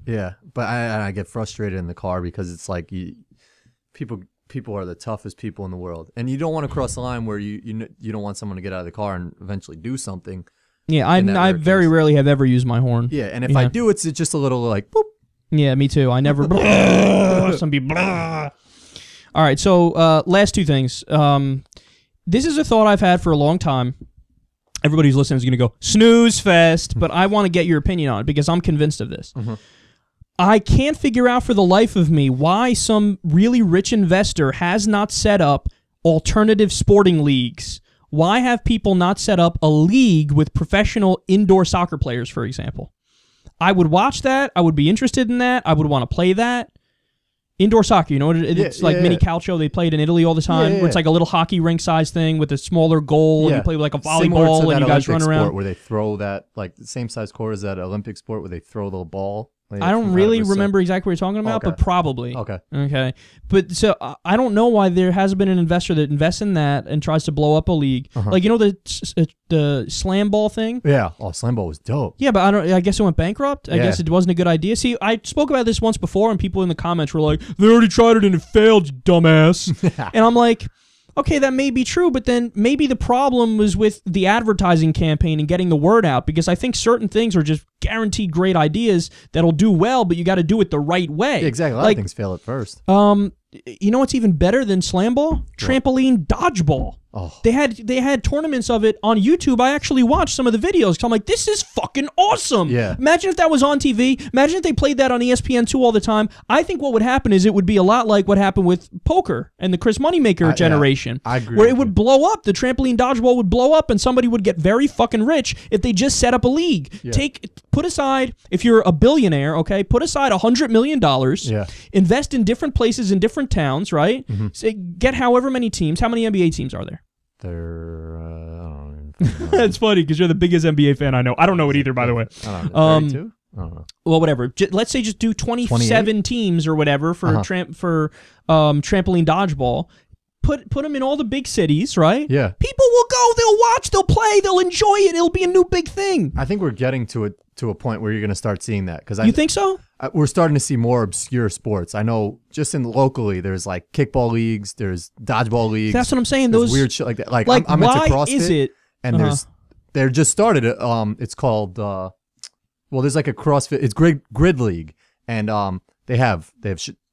Yeah, but I get frustrated in the car because it's like people are the toughest people in the world, and you don't want to cross the line where you don't want someone to get out of the car and eventually do something. Yeah, I very rarely have ever used my horn. Yeah, and if I do, it's just a little like boop. Yeah, me too. I never. Some people. All right, so last two things. This is a thought I've had for a long time. Everybody who's listening is going to go snooze fest, but I want to get your opinion on it because I'm convinced of this. I can't figure out for the life of me why some really rich investor has not set up alternative sporting leagues. Why have people not set up a league with professional indoor soccer players, for example? I would watch that. I would be interested in that. I would want to play that. Indoor soccer, it's like mini calcio. They play it in Italy all the time, where it's like a little hockey rink size thing with a smaller goal, and you play like a volleyball, and you guys run around. Sport where they throw that, like the same size court as that Olympic sport where they throw the ball. I don't really remember exactly what you're talking about, but probably. Okay. But so I don't know why there hasn't been an investor that invests in that and tries to blow up a league. Like, the slam ball thing? Yeah. Oh, slam ball was dope. Yeah, but I guess it went bankrupt. I guess it wasn't a good idea. See, I spoke about this once before, and people in the comments were like, they already tried it and it failed, you dumbass. And I'm like, Okay, that may be true, but then maybe the problem was with the advertising campaign and getting the word out, because I think certain things are just guaranteed great ideas that'll do well, but you got to do it the right way. Yeah, exactly. A lot of things fail at first. You know what's even better than slam ball? Trampoline dodgeball. Oh. They had tournaments of it on YouTube. I actually watched some of the videos. So I'm like, this is fucking awesome. Yeah. Imagine if that was on TV. Imagine if they played that on ESPN2 all the time. I think what would happen is it would be a lot like what happened with poker and the Chris Moneymaker generation. I agree. Where it would blow up. The trampoline dodgeball would blow up and somebody would get very fucking rich if they just set up a league. Yeah. Put aside, if you're a billionaire, okay, put aside $100 million. Yeah. Invest in different places in different towns, right? Mm-hmm. So get however many teams. How many NBA teams are there? I don't know. It's funny because you're the biggest NBA fan I know. I don't know it either, by the way. I don't know. 32? I don't know. Well, whatever. Let's say just do 27 teams or whatever for trampoline dodgeball. Put them in all the big cities, right? Yeah. People will go. They'll watch. They'll play. They'll enjoy it. It'll be a new big thing. I think we're getting to a point where you're going to start seeing that. You think so? We're starting to see more obscure sports. I know just in locally, there's like kickball leagues, there's dodgeball leagues. That's what I'm saying. There's Those weird shit like that. Like I'm why into CrossFit. Is it? And they're just started. It's called. There's like a CrossFit. It's Grid League, and they have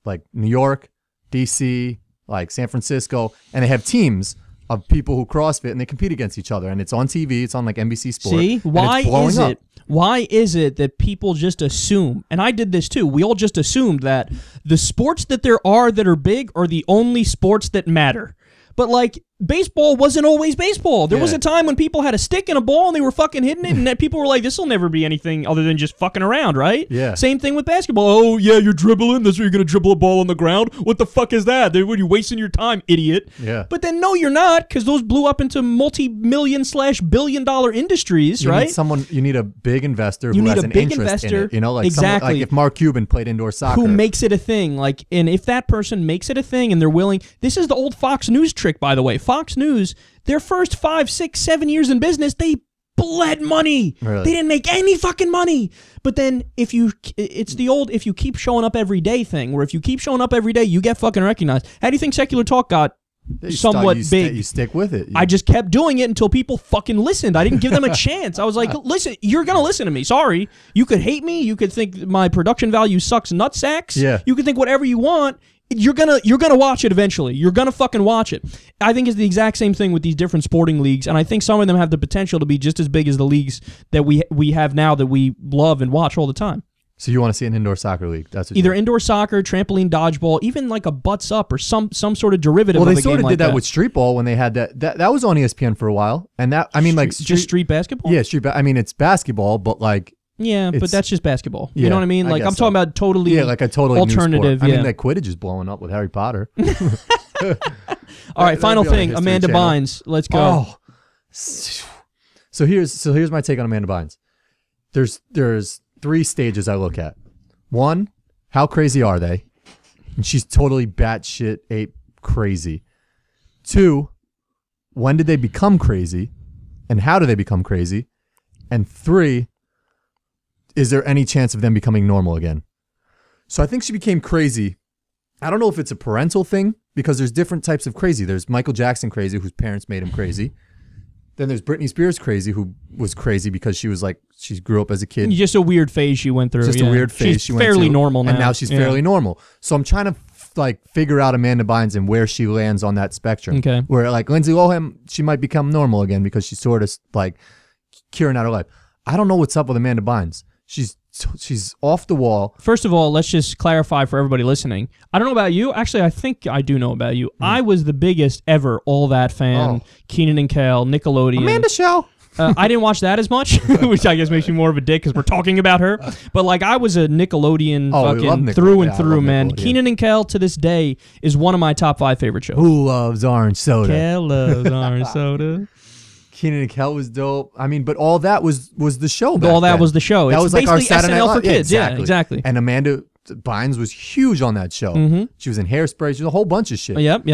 like New York, DC, like San Francisco, and they have teams of people who CrossFit and they compete against each other, and it's on TV. It's on like NBC Sports. See, why is it? Why is it that people just assume, and I did this too, we all just assumed that the sports that there are that are big are the only sports that matter. But like, baseball wasn't always baseball. There was a time when people had a stick and a ball and they were fucking hitting it, and that people were like, this will never be anything other than just fucking around, right? Yeah. Same thing with basketball. Oh, yeah, you're dribbling. That's where you're going to dribble a ball on the ground. What the fuck is that? What are you wasting your time, idiot? Yeah. But then, no, you're not, because those blew up into multi-million/billion-dollar industries, right? You need a big investor who has an interest in it. You know, like exactly. Like if Mark Cuban played indoor soccer. Who makes it a thing. Like, and if that person makes it a thing and they're willing, this is the old Fox News trick, by the way. Fox News, their first 5, 6, 7 years in business, they bled money. Really? They didn't make any fucking money. But then it's the old if you keep showing up every day thing, where if you keep showing up every day, you get fucking recognized. How do you think Secular Talk got somewhat big? You stick with it. I just kept doing it until people fucking listened. I didn't give them a chance. I was like, listen, you're going to listen to me. Sorry. You could hate me. You could think my production value sucks nutsacks. Yeah. You could think whatever you want. You're gonna watch it eventually. You're gonna fucking watch it. I think it's the exact same thing with these different sporting leagues, and I think some of them have the potential to be just as big as the leagues that we have now that we love and watch all the time. So you want to see an indoor soccer league? That's what either indoor soccer, trampoline dodgeball, even like a butts up or some sort of derivative. Well, of they a game sort of like did that with street ball when they had that was on ESPN for a while, and that I mean like just street basketball. Yeah, I mean it's basketball, but like. Yeah, but that's just basketball. You know what I mean? Like I'm talking about totally like a totally alternative. New sport. I mean, like Quidditch is blowing up with Harry Potter. All right, final thing, Amanda Bynes. Let's go. Oh. So here's my take on Amanda Bynes. There's 3 stages I look at. 1, how crazy are they? And she's totally batshit ape crazy. 2, when did they become crazy? And how do they become crazy? And 3, is there any chance of them becoming normal again? So I think she became crazy. I don't know if it's a parental thing, because there's different types of crazy. There's Michael Jackson crazy, whose parents made him crazy. Then there's Britney Spears crazy, who was crazy because she grew up as a kid. Just a weird phase she went through. Just a weird phase she went through. She's fairly normal now. And now she's fairly normal. So I'm trying to figure out Amanda Bynes and where she lands on that spectrum. Okay. Where like Lindsay Lohan, she might become normal again because she's sort of like curing out her life. I don't know what's up with Amanda Bynes. She's off the wall. First of all, let's just clarify for everybody listening. I don't know about you. Actually, I think I do know about you. I was the biggest ever All That fan. Keenan and Kel, Nickelodeon. Amanda Show. I didn't watch that as much, which I guess makes me more of a dick because we're talking about her. But like, I was a Nickelodeon fucking through and through, man. Keenan and Kel to this day is one of my top 5 favorite shows. Who loves orange soda? Kel loves orange soda. Keenan and Kel was dope. I mean, but all that was the show. All that was the show. That It's was like our Saturday SNL Night for kids. Yeah, exactly. And Amanda Bynes was huge on that show. Mm-hmm. She was in Hairspray. She was a whole bunch of shit. Yep.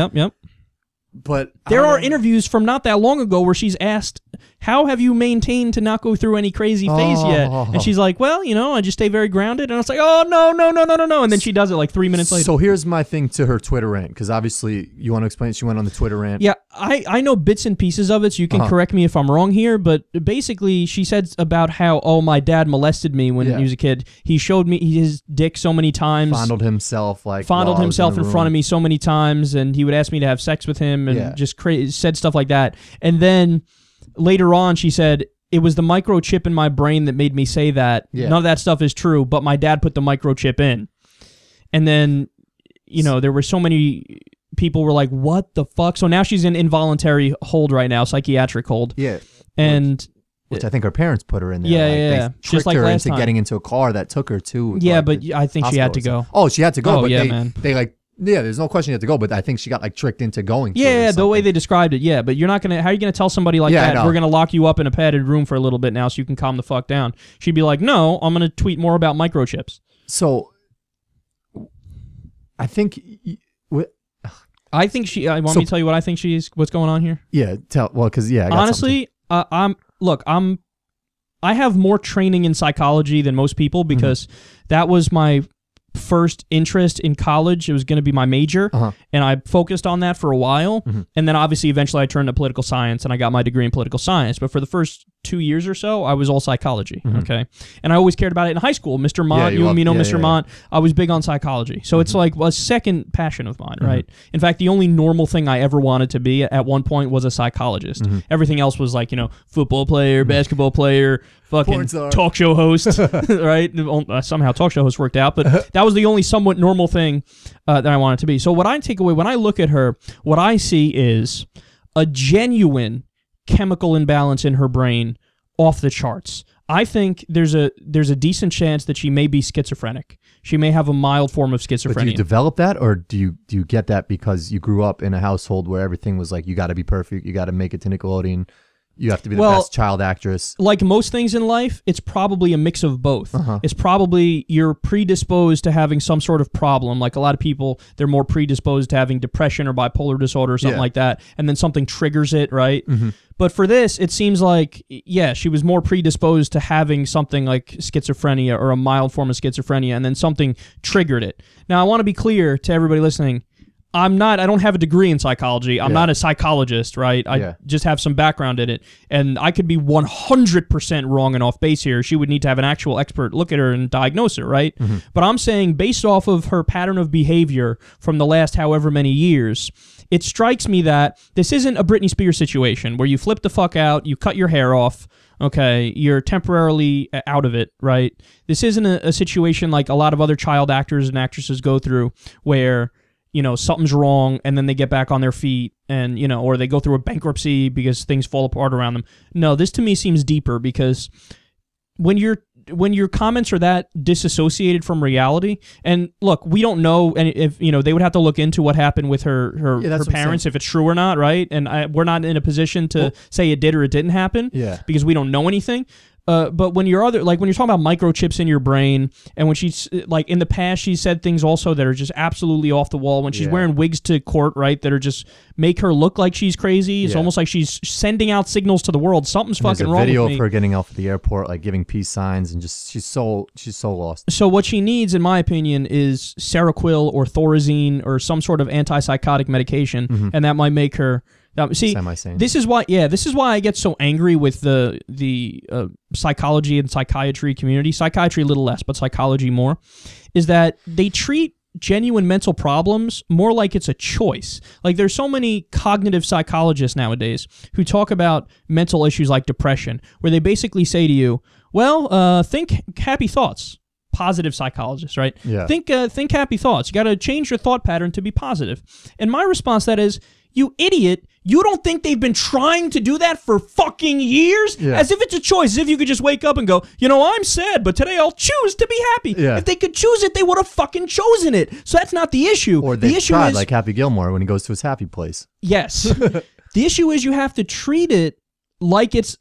But there are interviews from not that long ago where she's asked, how have you maintained to not go through any crazy phase yet? And she's like, well, I just stay very grounded. And I was like, oh, no. And then she does it like 3 minutes later. So here's my thing to her Twitter rant, because obviously you want to explain she went on the Twitter rant. Yeah, I know bits and pieces of it, so you can correct me if I'm wrong here. But basically, she said about how, my dad molested me when he was a kid. He showed me his dick so many times. Fondled himself in front of me so many times, and he would ask me to have sex with him and just said stuff like that. And then later on, she said, it was the microchip in my brain that made me say that. Yeah. None of that stuff is true, but my dad put the microchip in. And then, there were so many people were like, what the fuck? So now she's in involuntary hold right now, psychiatric hold. Yeah. And... Which I think her parents put her in there. Yeah. They tricked her into getting into a car that took her to... Yeah, but I think she had to go. Oh, she had to go, but man. There's no question you have to go, but I think she got tricked into going. Yeah, the way they described it, but you're not going to, how are you going to tell somebody like that, we're going to lock you up in a padded room for a little bit now so you can calm the fuck down? She'd be like, no, I'm going to tweet more about microchips. So, I think... I think she, want me to tell you what I think what's going on here? Yeah, because, honestly, I have more training in psychology than most people because that was my first interest in college. It was going to be my major, and I focused on that for a while. And then obviously eventually I turned to political science and I got my degree in political science. But for the first 2 years or so, I was all psychology, okay? And I always cared about it in high school. Mr. Mont, Mr. Mont, I was big on psychology. So it's like a second passion of mine, right? In fact, the only normal thing I ever wanted to be at one point was a psychologist. Everything else was like, football player, basketball player, fucking talk show host, right? Somehow talk show host worked out, but that was the only somewhat normal thing that I wanted to be. So what I take away, when I look at her, what I see is a genuine chemical imbalance in her brain off the charts. I think there's a decent chance that she may be schizophrenic. She may have a mild form of schizophrenia. But do you develop that, or do you get that because you grew up in a household where everything was like, you got to be perfect, you got to make it to Nickelodeon, you have to be the best child actress? Like most things in life, it's probably a mix of both. It's probably you're predisposed to having some sort of problem. Like a lot of people, they're more predisposed to having depression or bipolar disorder or something like that, and then something triggers it, right? But for this, it seems like, she was more predisposed to having something like schizophrenia or a mild form of schizophrenia, and then something triggered it. Now, I want to be clear to everybody listening. I don't have a degree in psychology. I'm not a psychologist, right? I just have some background in it. And I could be 100% wrong and off base here. She would need to have an actual expert look at her and diagnose her, right? But I'm saying based off of her pattern of behavior from the last however many years, it strikes me that this isn't a Britney Spears situation where you flip the fuck out, you cut your hair off, okay, you're temporarily out of it, right? This isn't a situation like a lot of other child actors and actresses go through where... something's wrong, and then they get back on their feet, and, or they go through a bankruptcy because things fall apart around them. No, this to me seems deeper because when your comments are that disassociated from reality, and look, we don't know, and if, they would have to look into what happened with her parents, if it's true or not, right? And we're not in a position to say it did or it didn't happen because we don't know anything. But when you're talking about microchips in your brain, and when she's like in the past, she said things also that are just absolutely off the wall. When she's wearing wigs to court, right, that are just make her look like she's crazy. It's almost like she's sending out signals to the world. Something's fucking wrong with me. There's a video of her getting off at the airport, like giving peace signs, and just she's so lost. So what she needs, in my opinion, is Seroquel or Thorazine or some sort of antipsychotic medication, and that might make her. See, this is why I get so angry with the psychology and psychiatry community. Psychiatry a little less, but psychology more. Is that they treat genuine mental problems more like it's a choice. Like there's so many cognitive psychologists nowadays who talk about mental issues like depression, where they basically say to you, well, think happy thoughts. Positive psychologists, right? Yeah. Think happy thoughts. You got to change your thought pattern to be positive. And my response to that is, you idiot, you don't think they've been trying to do that for fucking years? Yeah. As if it's a choice, as if you could just wake up and go, I'm sad, but today I'll choose to be happy. Yeah. If they could choose it, they would have fucking chosen it. So that's not the issue. Or they tried, like Happy Gilmore when he goes to his happy place. Yes. The issue is you have to treat it like it's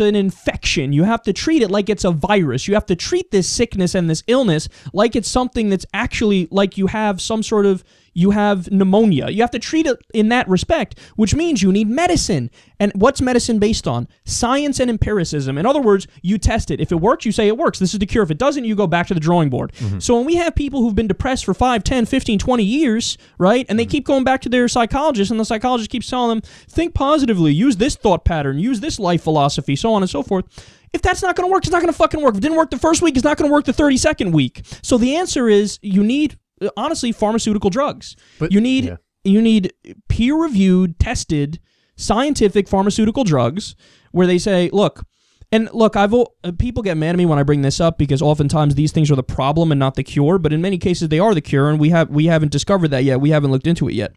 an infection. You have to treat it like it's a virus. You have to treat this sickness and this illness like it's something that's actually like you have some sort of you have pneumonia. You have to treat it in that respect, which means you need medicine. And what's medicine based on? Science and empiricism. In other words, you test it. If it works, you say it works. This is the cure. If it doesn't, you go back to the drawing board. So when we have people who've been depressed for 5, 10, 15, 20 years, right, and they keep going back to their psychologist, and the psychologist keeps telling them, think positively, use this thought pattern, use this life philosophy, so on and so forth. If that's not going to work, it's not going to fucking work. If it didn't work the first week, it's not going to work the 32nd week. So the answer is you need, honestly, pharmaceutical drugs. But you need peer-reviewed, tested, scientific pharmaceutical drugs where they say, look, people get mad at me when I bring this up because oftentimes these things are the problem and not the cure, but in many cases they are the cure, and we haven't discovered that yet. We haven't looked into it yet.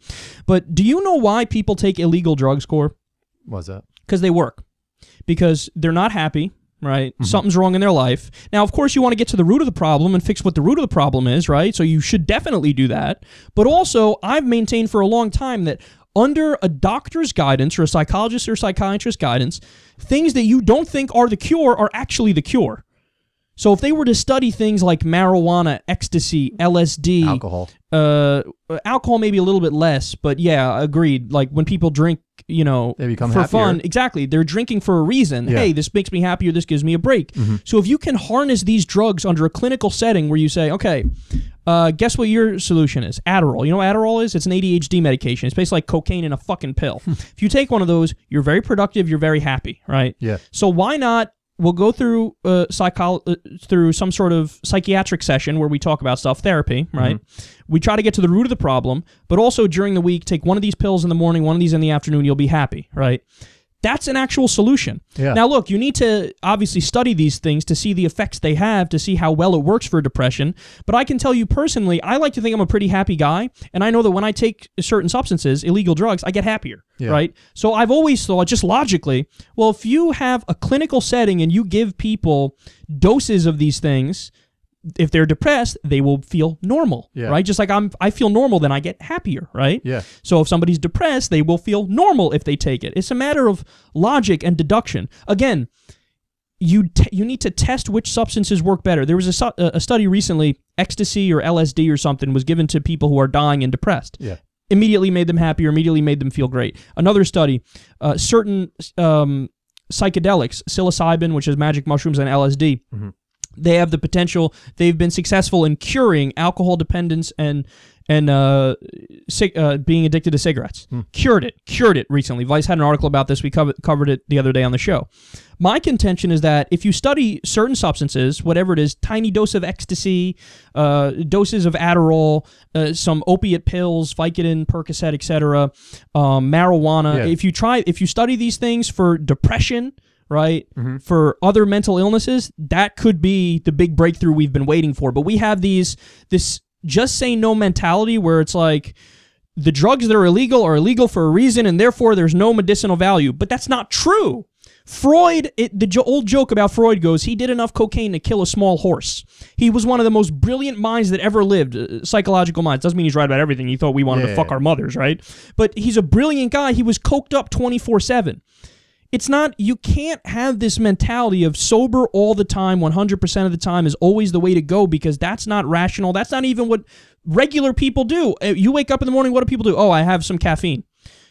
But do you know why people take illegal drugs, Cor? What's that? Because they work. Because they're not happy, right? Something's wrong in their life. Now, of course, you want to get to the root of the problem and fix what the root of the problem is, right? So you should definitely do that. But also, I've maintained for a long time that under a doctor's guidance or a psychologist or psychiatrist guidance, things that you don't think are the cure are actually the cure. So if they were to study things like marijuana, ecstasy, LSD, alcohol maybe a little bit less, but yeah, agreed. Like when people drink, they become for happier. Fun, exactly. They're drinking for a reason. Yeah. Hey, this makes me happier. This gives me a break. So if you can harness these drugs under a clinical setting where you say, okay, guess what your solution is? Adderall. You know what Adderall is? It's an ADHD medication. It's basically like cocaine in a fucking pill. If you take one of those, you're very productive. You're very happy, right? Yeah. So why not? We'll go through through some sort of psychiatric session where we talk about stuff, therapy, right? We try to get to the root of the problem, but also during the week, take one of these pills in the morning, one of these in the afternoon, you'll be happy, right? That's an actual solution. Yeah. Now, look, you need to obviously study these things to see the effects they have, to see how well it works for depression. But I can tell you personally, I like to think I'm a pretty happy guy, and I know that when I take certain substances, illegal drugs, I get happier, right? So I've always thought, just logically, well, if you have a clinical setting and you give people doses of these things, if they're depressed, they will feel normal, right? Just like I feel normal, then I get happier, right? Yeah. So if somebody's depressed, they will feel normal if they take it. It's a matter of logic and deduction. Again, you need to test which substances work better. There was a study recently, ecstasy or LSD or something was given to people who are dying and depressed. Yeah. Immediately made them happier, immediately made them feel great. Another study, certain psychedelics, psilocybin, which is magic mushrooms, and LSD, they have the potential. They've been successful in curing alcohol dependence and being addicted to cigarettes. Cured it recently. Vice had an article about this. We covered it the other day on the show. My contention is that if you study certain substances, whatever it is, tiny dose of ecstasy, doses of Adderall, some opiate pills, Vicodin, Percocet, etc., marijuana. If you study these things for depression, right? For other mental illnesses, that could be the big breakthrough we've been waiting for. But we have this just say no mentality where it's like the drugs that are illegal for a reason, and therefore there's no medicinal value. But that's not true. Freud, old joke about Freud goes, he did enough cocaine to kill a small horse. He was one of the most brilliant minds that ever lived, psychological minds. Doesn't mean he's right about everything. He thought we wanted to fuck our mothers, right? But he's a brilliant guy. He was coked up 24/7. It's not, you can't have this mentality of sober all the time, 100% of the time is always the way to go, because that's not rational. That's not even what regular people do. You wake up in the morning, what do people do? Oh, I have some caffeine.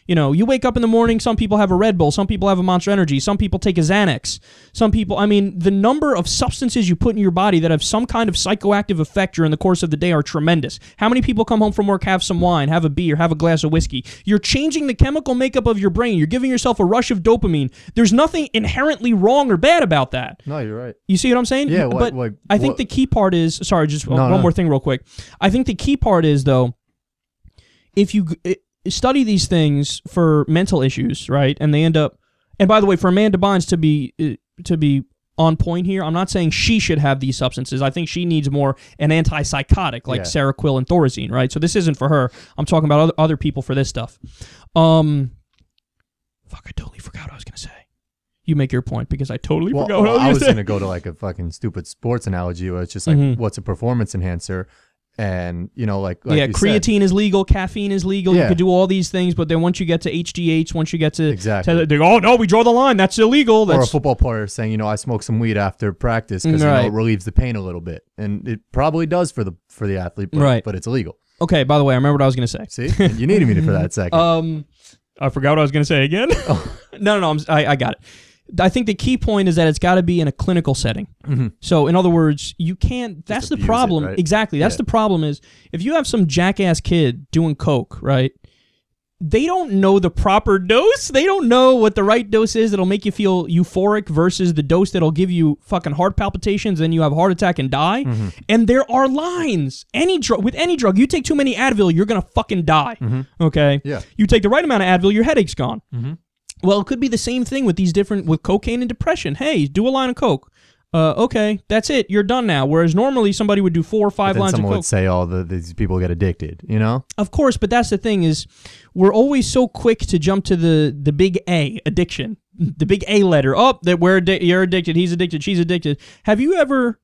You wake up in the morning, some people have a Red Bull, some people have a Monster Energy, some people take a Xanax, some people, the number of substances you put in your body that have some kind of psychoactive effect during the course of the day are tremendous. How many people come home from work, have some wine, have a beer, have a glass of whiskey? You're changing the chemical makeup of your brain. You're giving yourself a rush of dopamine. There's nothing inherently wrong or bad about that. No, you're right. You see what I'm saying? Yeah, I think the key part is, sorry, just one more thing real quick. I think the key part is, though, if you study these things for mental issues, right? And they end up, and by the way, for Amanda Bynes to be on point here, I'm not saying she should have these substances. I think she needs more an antipsychotic like Seroquel and Thorazine, right? So this isn't for her. I'm talking about other people for this stuff. Fuck, I totally forgot what I was going to say. You make your point, because I totally forgot what I was going to say. I was going to go to like a fucking stupid sports analogy where it's just like, what's a performance enhancer? And, like creatine is legal, caffeine is legal. You can do all these things, but then once you get to HGH, once you get to... Exactly. They go, oh, no, we draw the line. That's illegal. Or a football player saying, I smoke some weed after practice because it relieves the pain a little bit. And it probably does for the athlete, but it's illegal. Okay, by the way, I remember what I was going to say. See? You needed me for that second. I forgot what I was going to say again. No, I got it. I think the key point is that it's got to be in a clinical setting. Mm-hmm. So, in other words, you can't... That's the problem. Right? Exactly. That's the problem is, if you have some jackass kid doing coke, right? They don't know the proper dose. They don't know what the right dose is that'll make you feel euphoric versus the dose that'll give you fucking heart palpitations and you have a heart attack and die. Mm-hmm. And there are lines. With any drug, you take too many Advil, you're going to fucking die. Mm-hmm. Okay? Yeah. You take the right amount of Advil, your headache's gone. Mm-hmm. Well, it could be the same thing with with cocaine and depression. Hey, do a line of coke. Okay, that's it. You're done now. Whereas normally somebody would do 4 or 5 lines of coke. Someone would say, these people get addicted, you know? Of course, but that's the thing is, we're always so quick to jump to the big A, addiction. The big A letter. Oh, you're addicted, he's addicted, she's addicted. Have you ever...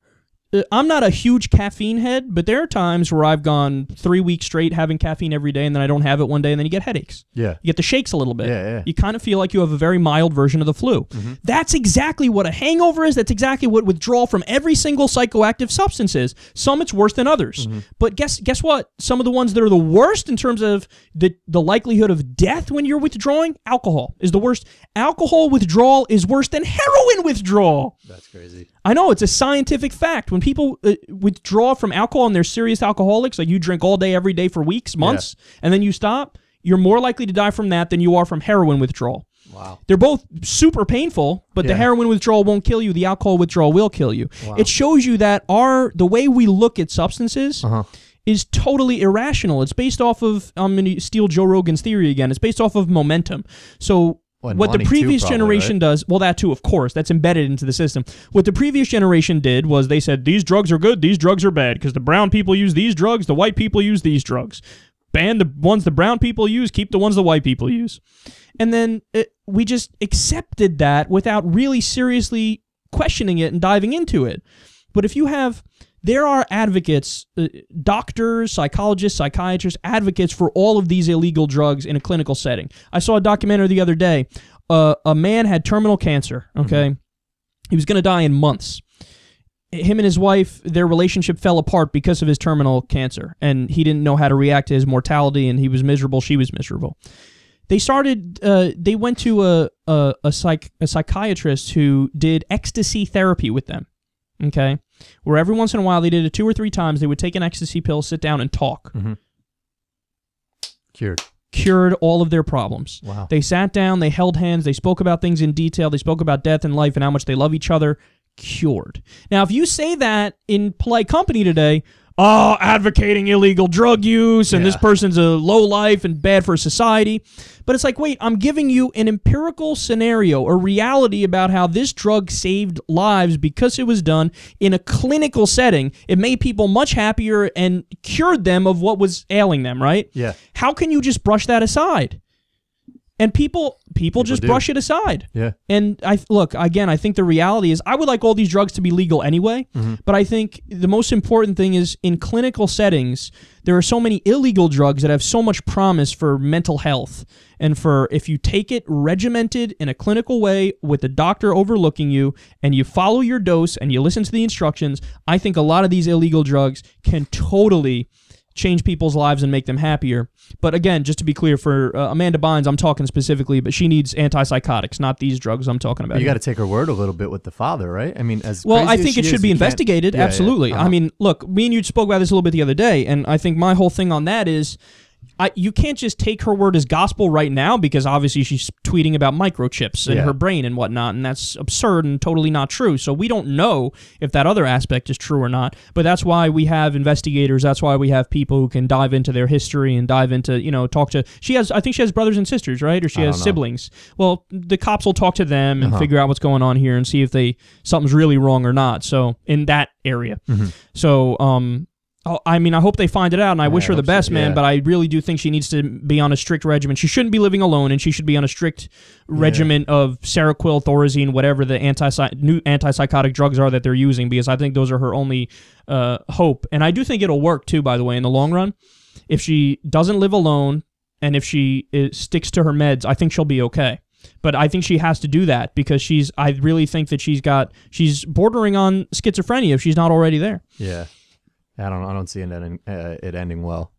I'm not a huge caffeine head, but there are times where I've gone 3 weeks straight having caffeine every day, and then I don't have it one day, and then you get headaches. Yeah. You get the shakes a little bit. Yeah. You kind of feel like you have a very mild version of the flu. Mm-hmm. That's exactly what a hangover is. That's exactly what withdrawal from every single psychoactive substance is. Some it's worse than others. Mm-hmm. But guess what? Some of the ones that are the worst in terms of the likelihood of death when you're withdrawing, alcohol is the worst. Alcohol withdrawal is worse than heroin withdrawal. That's crazy. I know, it's a scientific fact. When people withdraw from alcohol and they're serious alcoholics, like you drink all day, every day for weeks, months, and then you stop, you're more likely to die from that than you are from heroin withdrawal. Wow. They're both super painful, but the heroin withdrawal won't kill you. The alcohol withdrawal will kill you. Wow. It shows you that the way we look at substances is totally irrational. It's based off of, I'm going to steal Joe Rogan's theory again, it's based off of momentum. So... what the previous generation does, well, that too, of course, that's embedded into the system. What the previous generation did was they said, these drugs are good, these drugs are bad, because the brown people use these drugs, the white people use these drugs. Ban the ones the brown people use, keep the ones the white people use. And then we just accepted that without really seriously questioning it and diving into it. But if you have... There are advocates, doctors, psychologists, psychiatrists, advocates for all of these illegal drugs in a clinical setting. I saw a documentary the other day. A man had terminal cancer, okay? Mm-hmm. He was going to die in months. Him and his wife, their relationship fell apart because of his terminal cancer, and he didn't know how to react to his mortality, and he was miserable, she was miserable. They went to a psychiatrist who did ecstasy therapy with them. Okay, where every once in a while they did it 2 or 3 times. They would take an ecstasy pill, sit down, and talk. Mm-hmm. Cured all of their problems. Wow. They sat down, they held hands, they spoke about things in detail, they spoke about death and life and how much they love each other. Cured. Now, if you say that in polite company today, advocating illegal drug use, and this person's a low life and bad for society. But it's like, wait, I'm giving you an empirical scenario, a reality about how this drug saved lives because it was done in a clinical setting. It made people much happier and cured them of what was ailing them, right? Yeah. How can you just brush that aside? And people just brush it aside. Yeah. And I think the reality is I would like all these drugs to be legal anyway, but I think the most important thing is in clinical settings, there are so many illegal drugs that have so much promise for mental health. And for if you take it regimented in a clinical way with the doctor overlooking you and you follow your dose and you listen to the instructions, I think a lot of these illegal drugs can totally change people's lives and make them happier. But again, just to be clear, for Amanda Bynes, I'm talking specifically, but she needs antipsychotics, not these drugs I'm talking about. You got to take her word a little bit with the father, right? I mean, I think it should be investigated. Absolutely. Yeah. I mean, look, me and you spoke about this a little bit the other day, and I think my whole thing on that is you can't just take her word as gospel right now because obviously she's tweeting about microchips in her brain and whatnot, and that's absurd and totally not true. So we don't know if that other aspect is true or not, but that's why we have investigators. That's why we have people who can dive into their history and dive into, talk to... I think she has brothers and sisters, right? Or she has siblings. Well, the cops will talk to them and figure out what's going on here and see if something's really wrong or not. So in that area. Mm-hmm. So, I mean, I hope they find it out, and I wish her the best, man, but I really do think she needs to be on a strict regimen. She shouldn't be living alone, and she should be on a strict regimen of Seroquel, Thorazine, whatever the new antipsychotic drugs are that they're using, because I think those are her only hope. And I do think it'll work, too, by the way, in the long run. If she doesn't live alone, and if she sticks to her meds, I think she'll be okay. But I think she has to do that, because I really think that she's bordering on schizophrenia if she's not already there. Yeah. I don't see it ending well.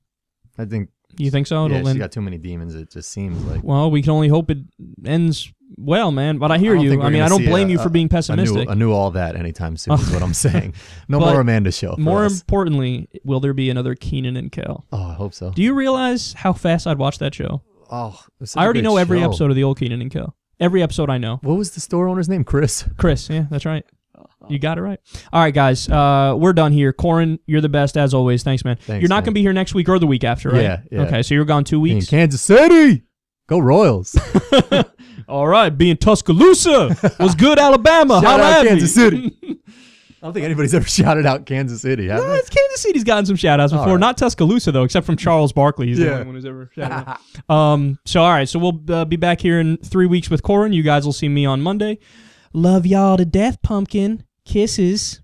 I think. You think so? Yeah, she's got too many demons. It just seems like. Well, we can only hope it ends well, man. But I hear you. I mean, I don't blame you for being pessimistic. I knew all that anytime soon is what I'm saying. No more Amanda show. More importantly, will there be another Kenan and Kel? Oh, I hope so. Do you realize how fast I'd watch that show? Oh, I already know every episode of the old Kenan and Kel. Every episode I know. What was the store owner's name? Chris. Chris, yeah, that's right. You got it right. All right, guys, we're done here. Corin, you're the best as always. Thanks, man. Thanks, you're not going to be here next week or the week after, right? Yeah. Okay, so you're gone 2 weeks. In Kansas City. Go Royals. All right, being Tuscaloosa. Was good, Alabama. Shout Holla out at Kansas me. City. I don't think anybody's ever shouted out Kansas City, have they? Kansas City's gotten some shout-outs before. Right. Not Tuscaloosa, though, except from Charles Barkley. He's the only one who's ever shouted out. So, all right, so we'll be back here in 3 weeks with Corin. You guys will see me on Monday. Love y'all to death, pumpkin. Kisses.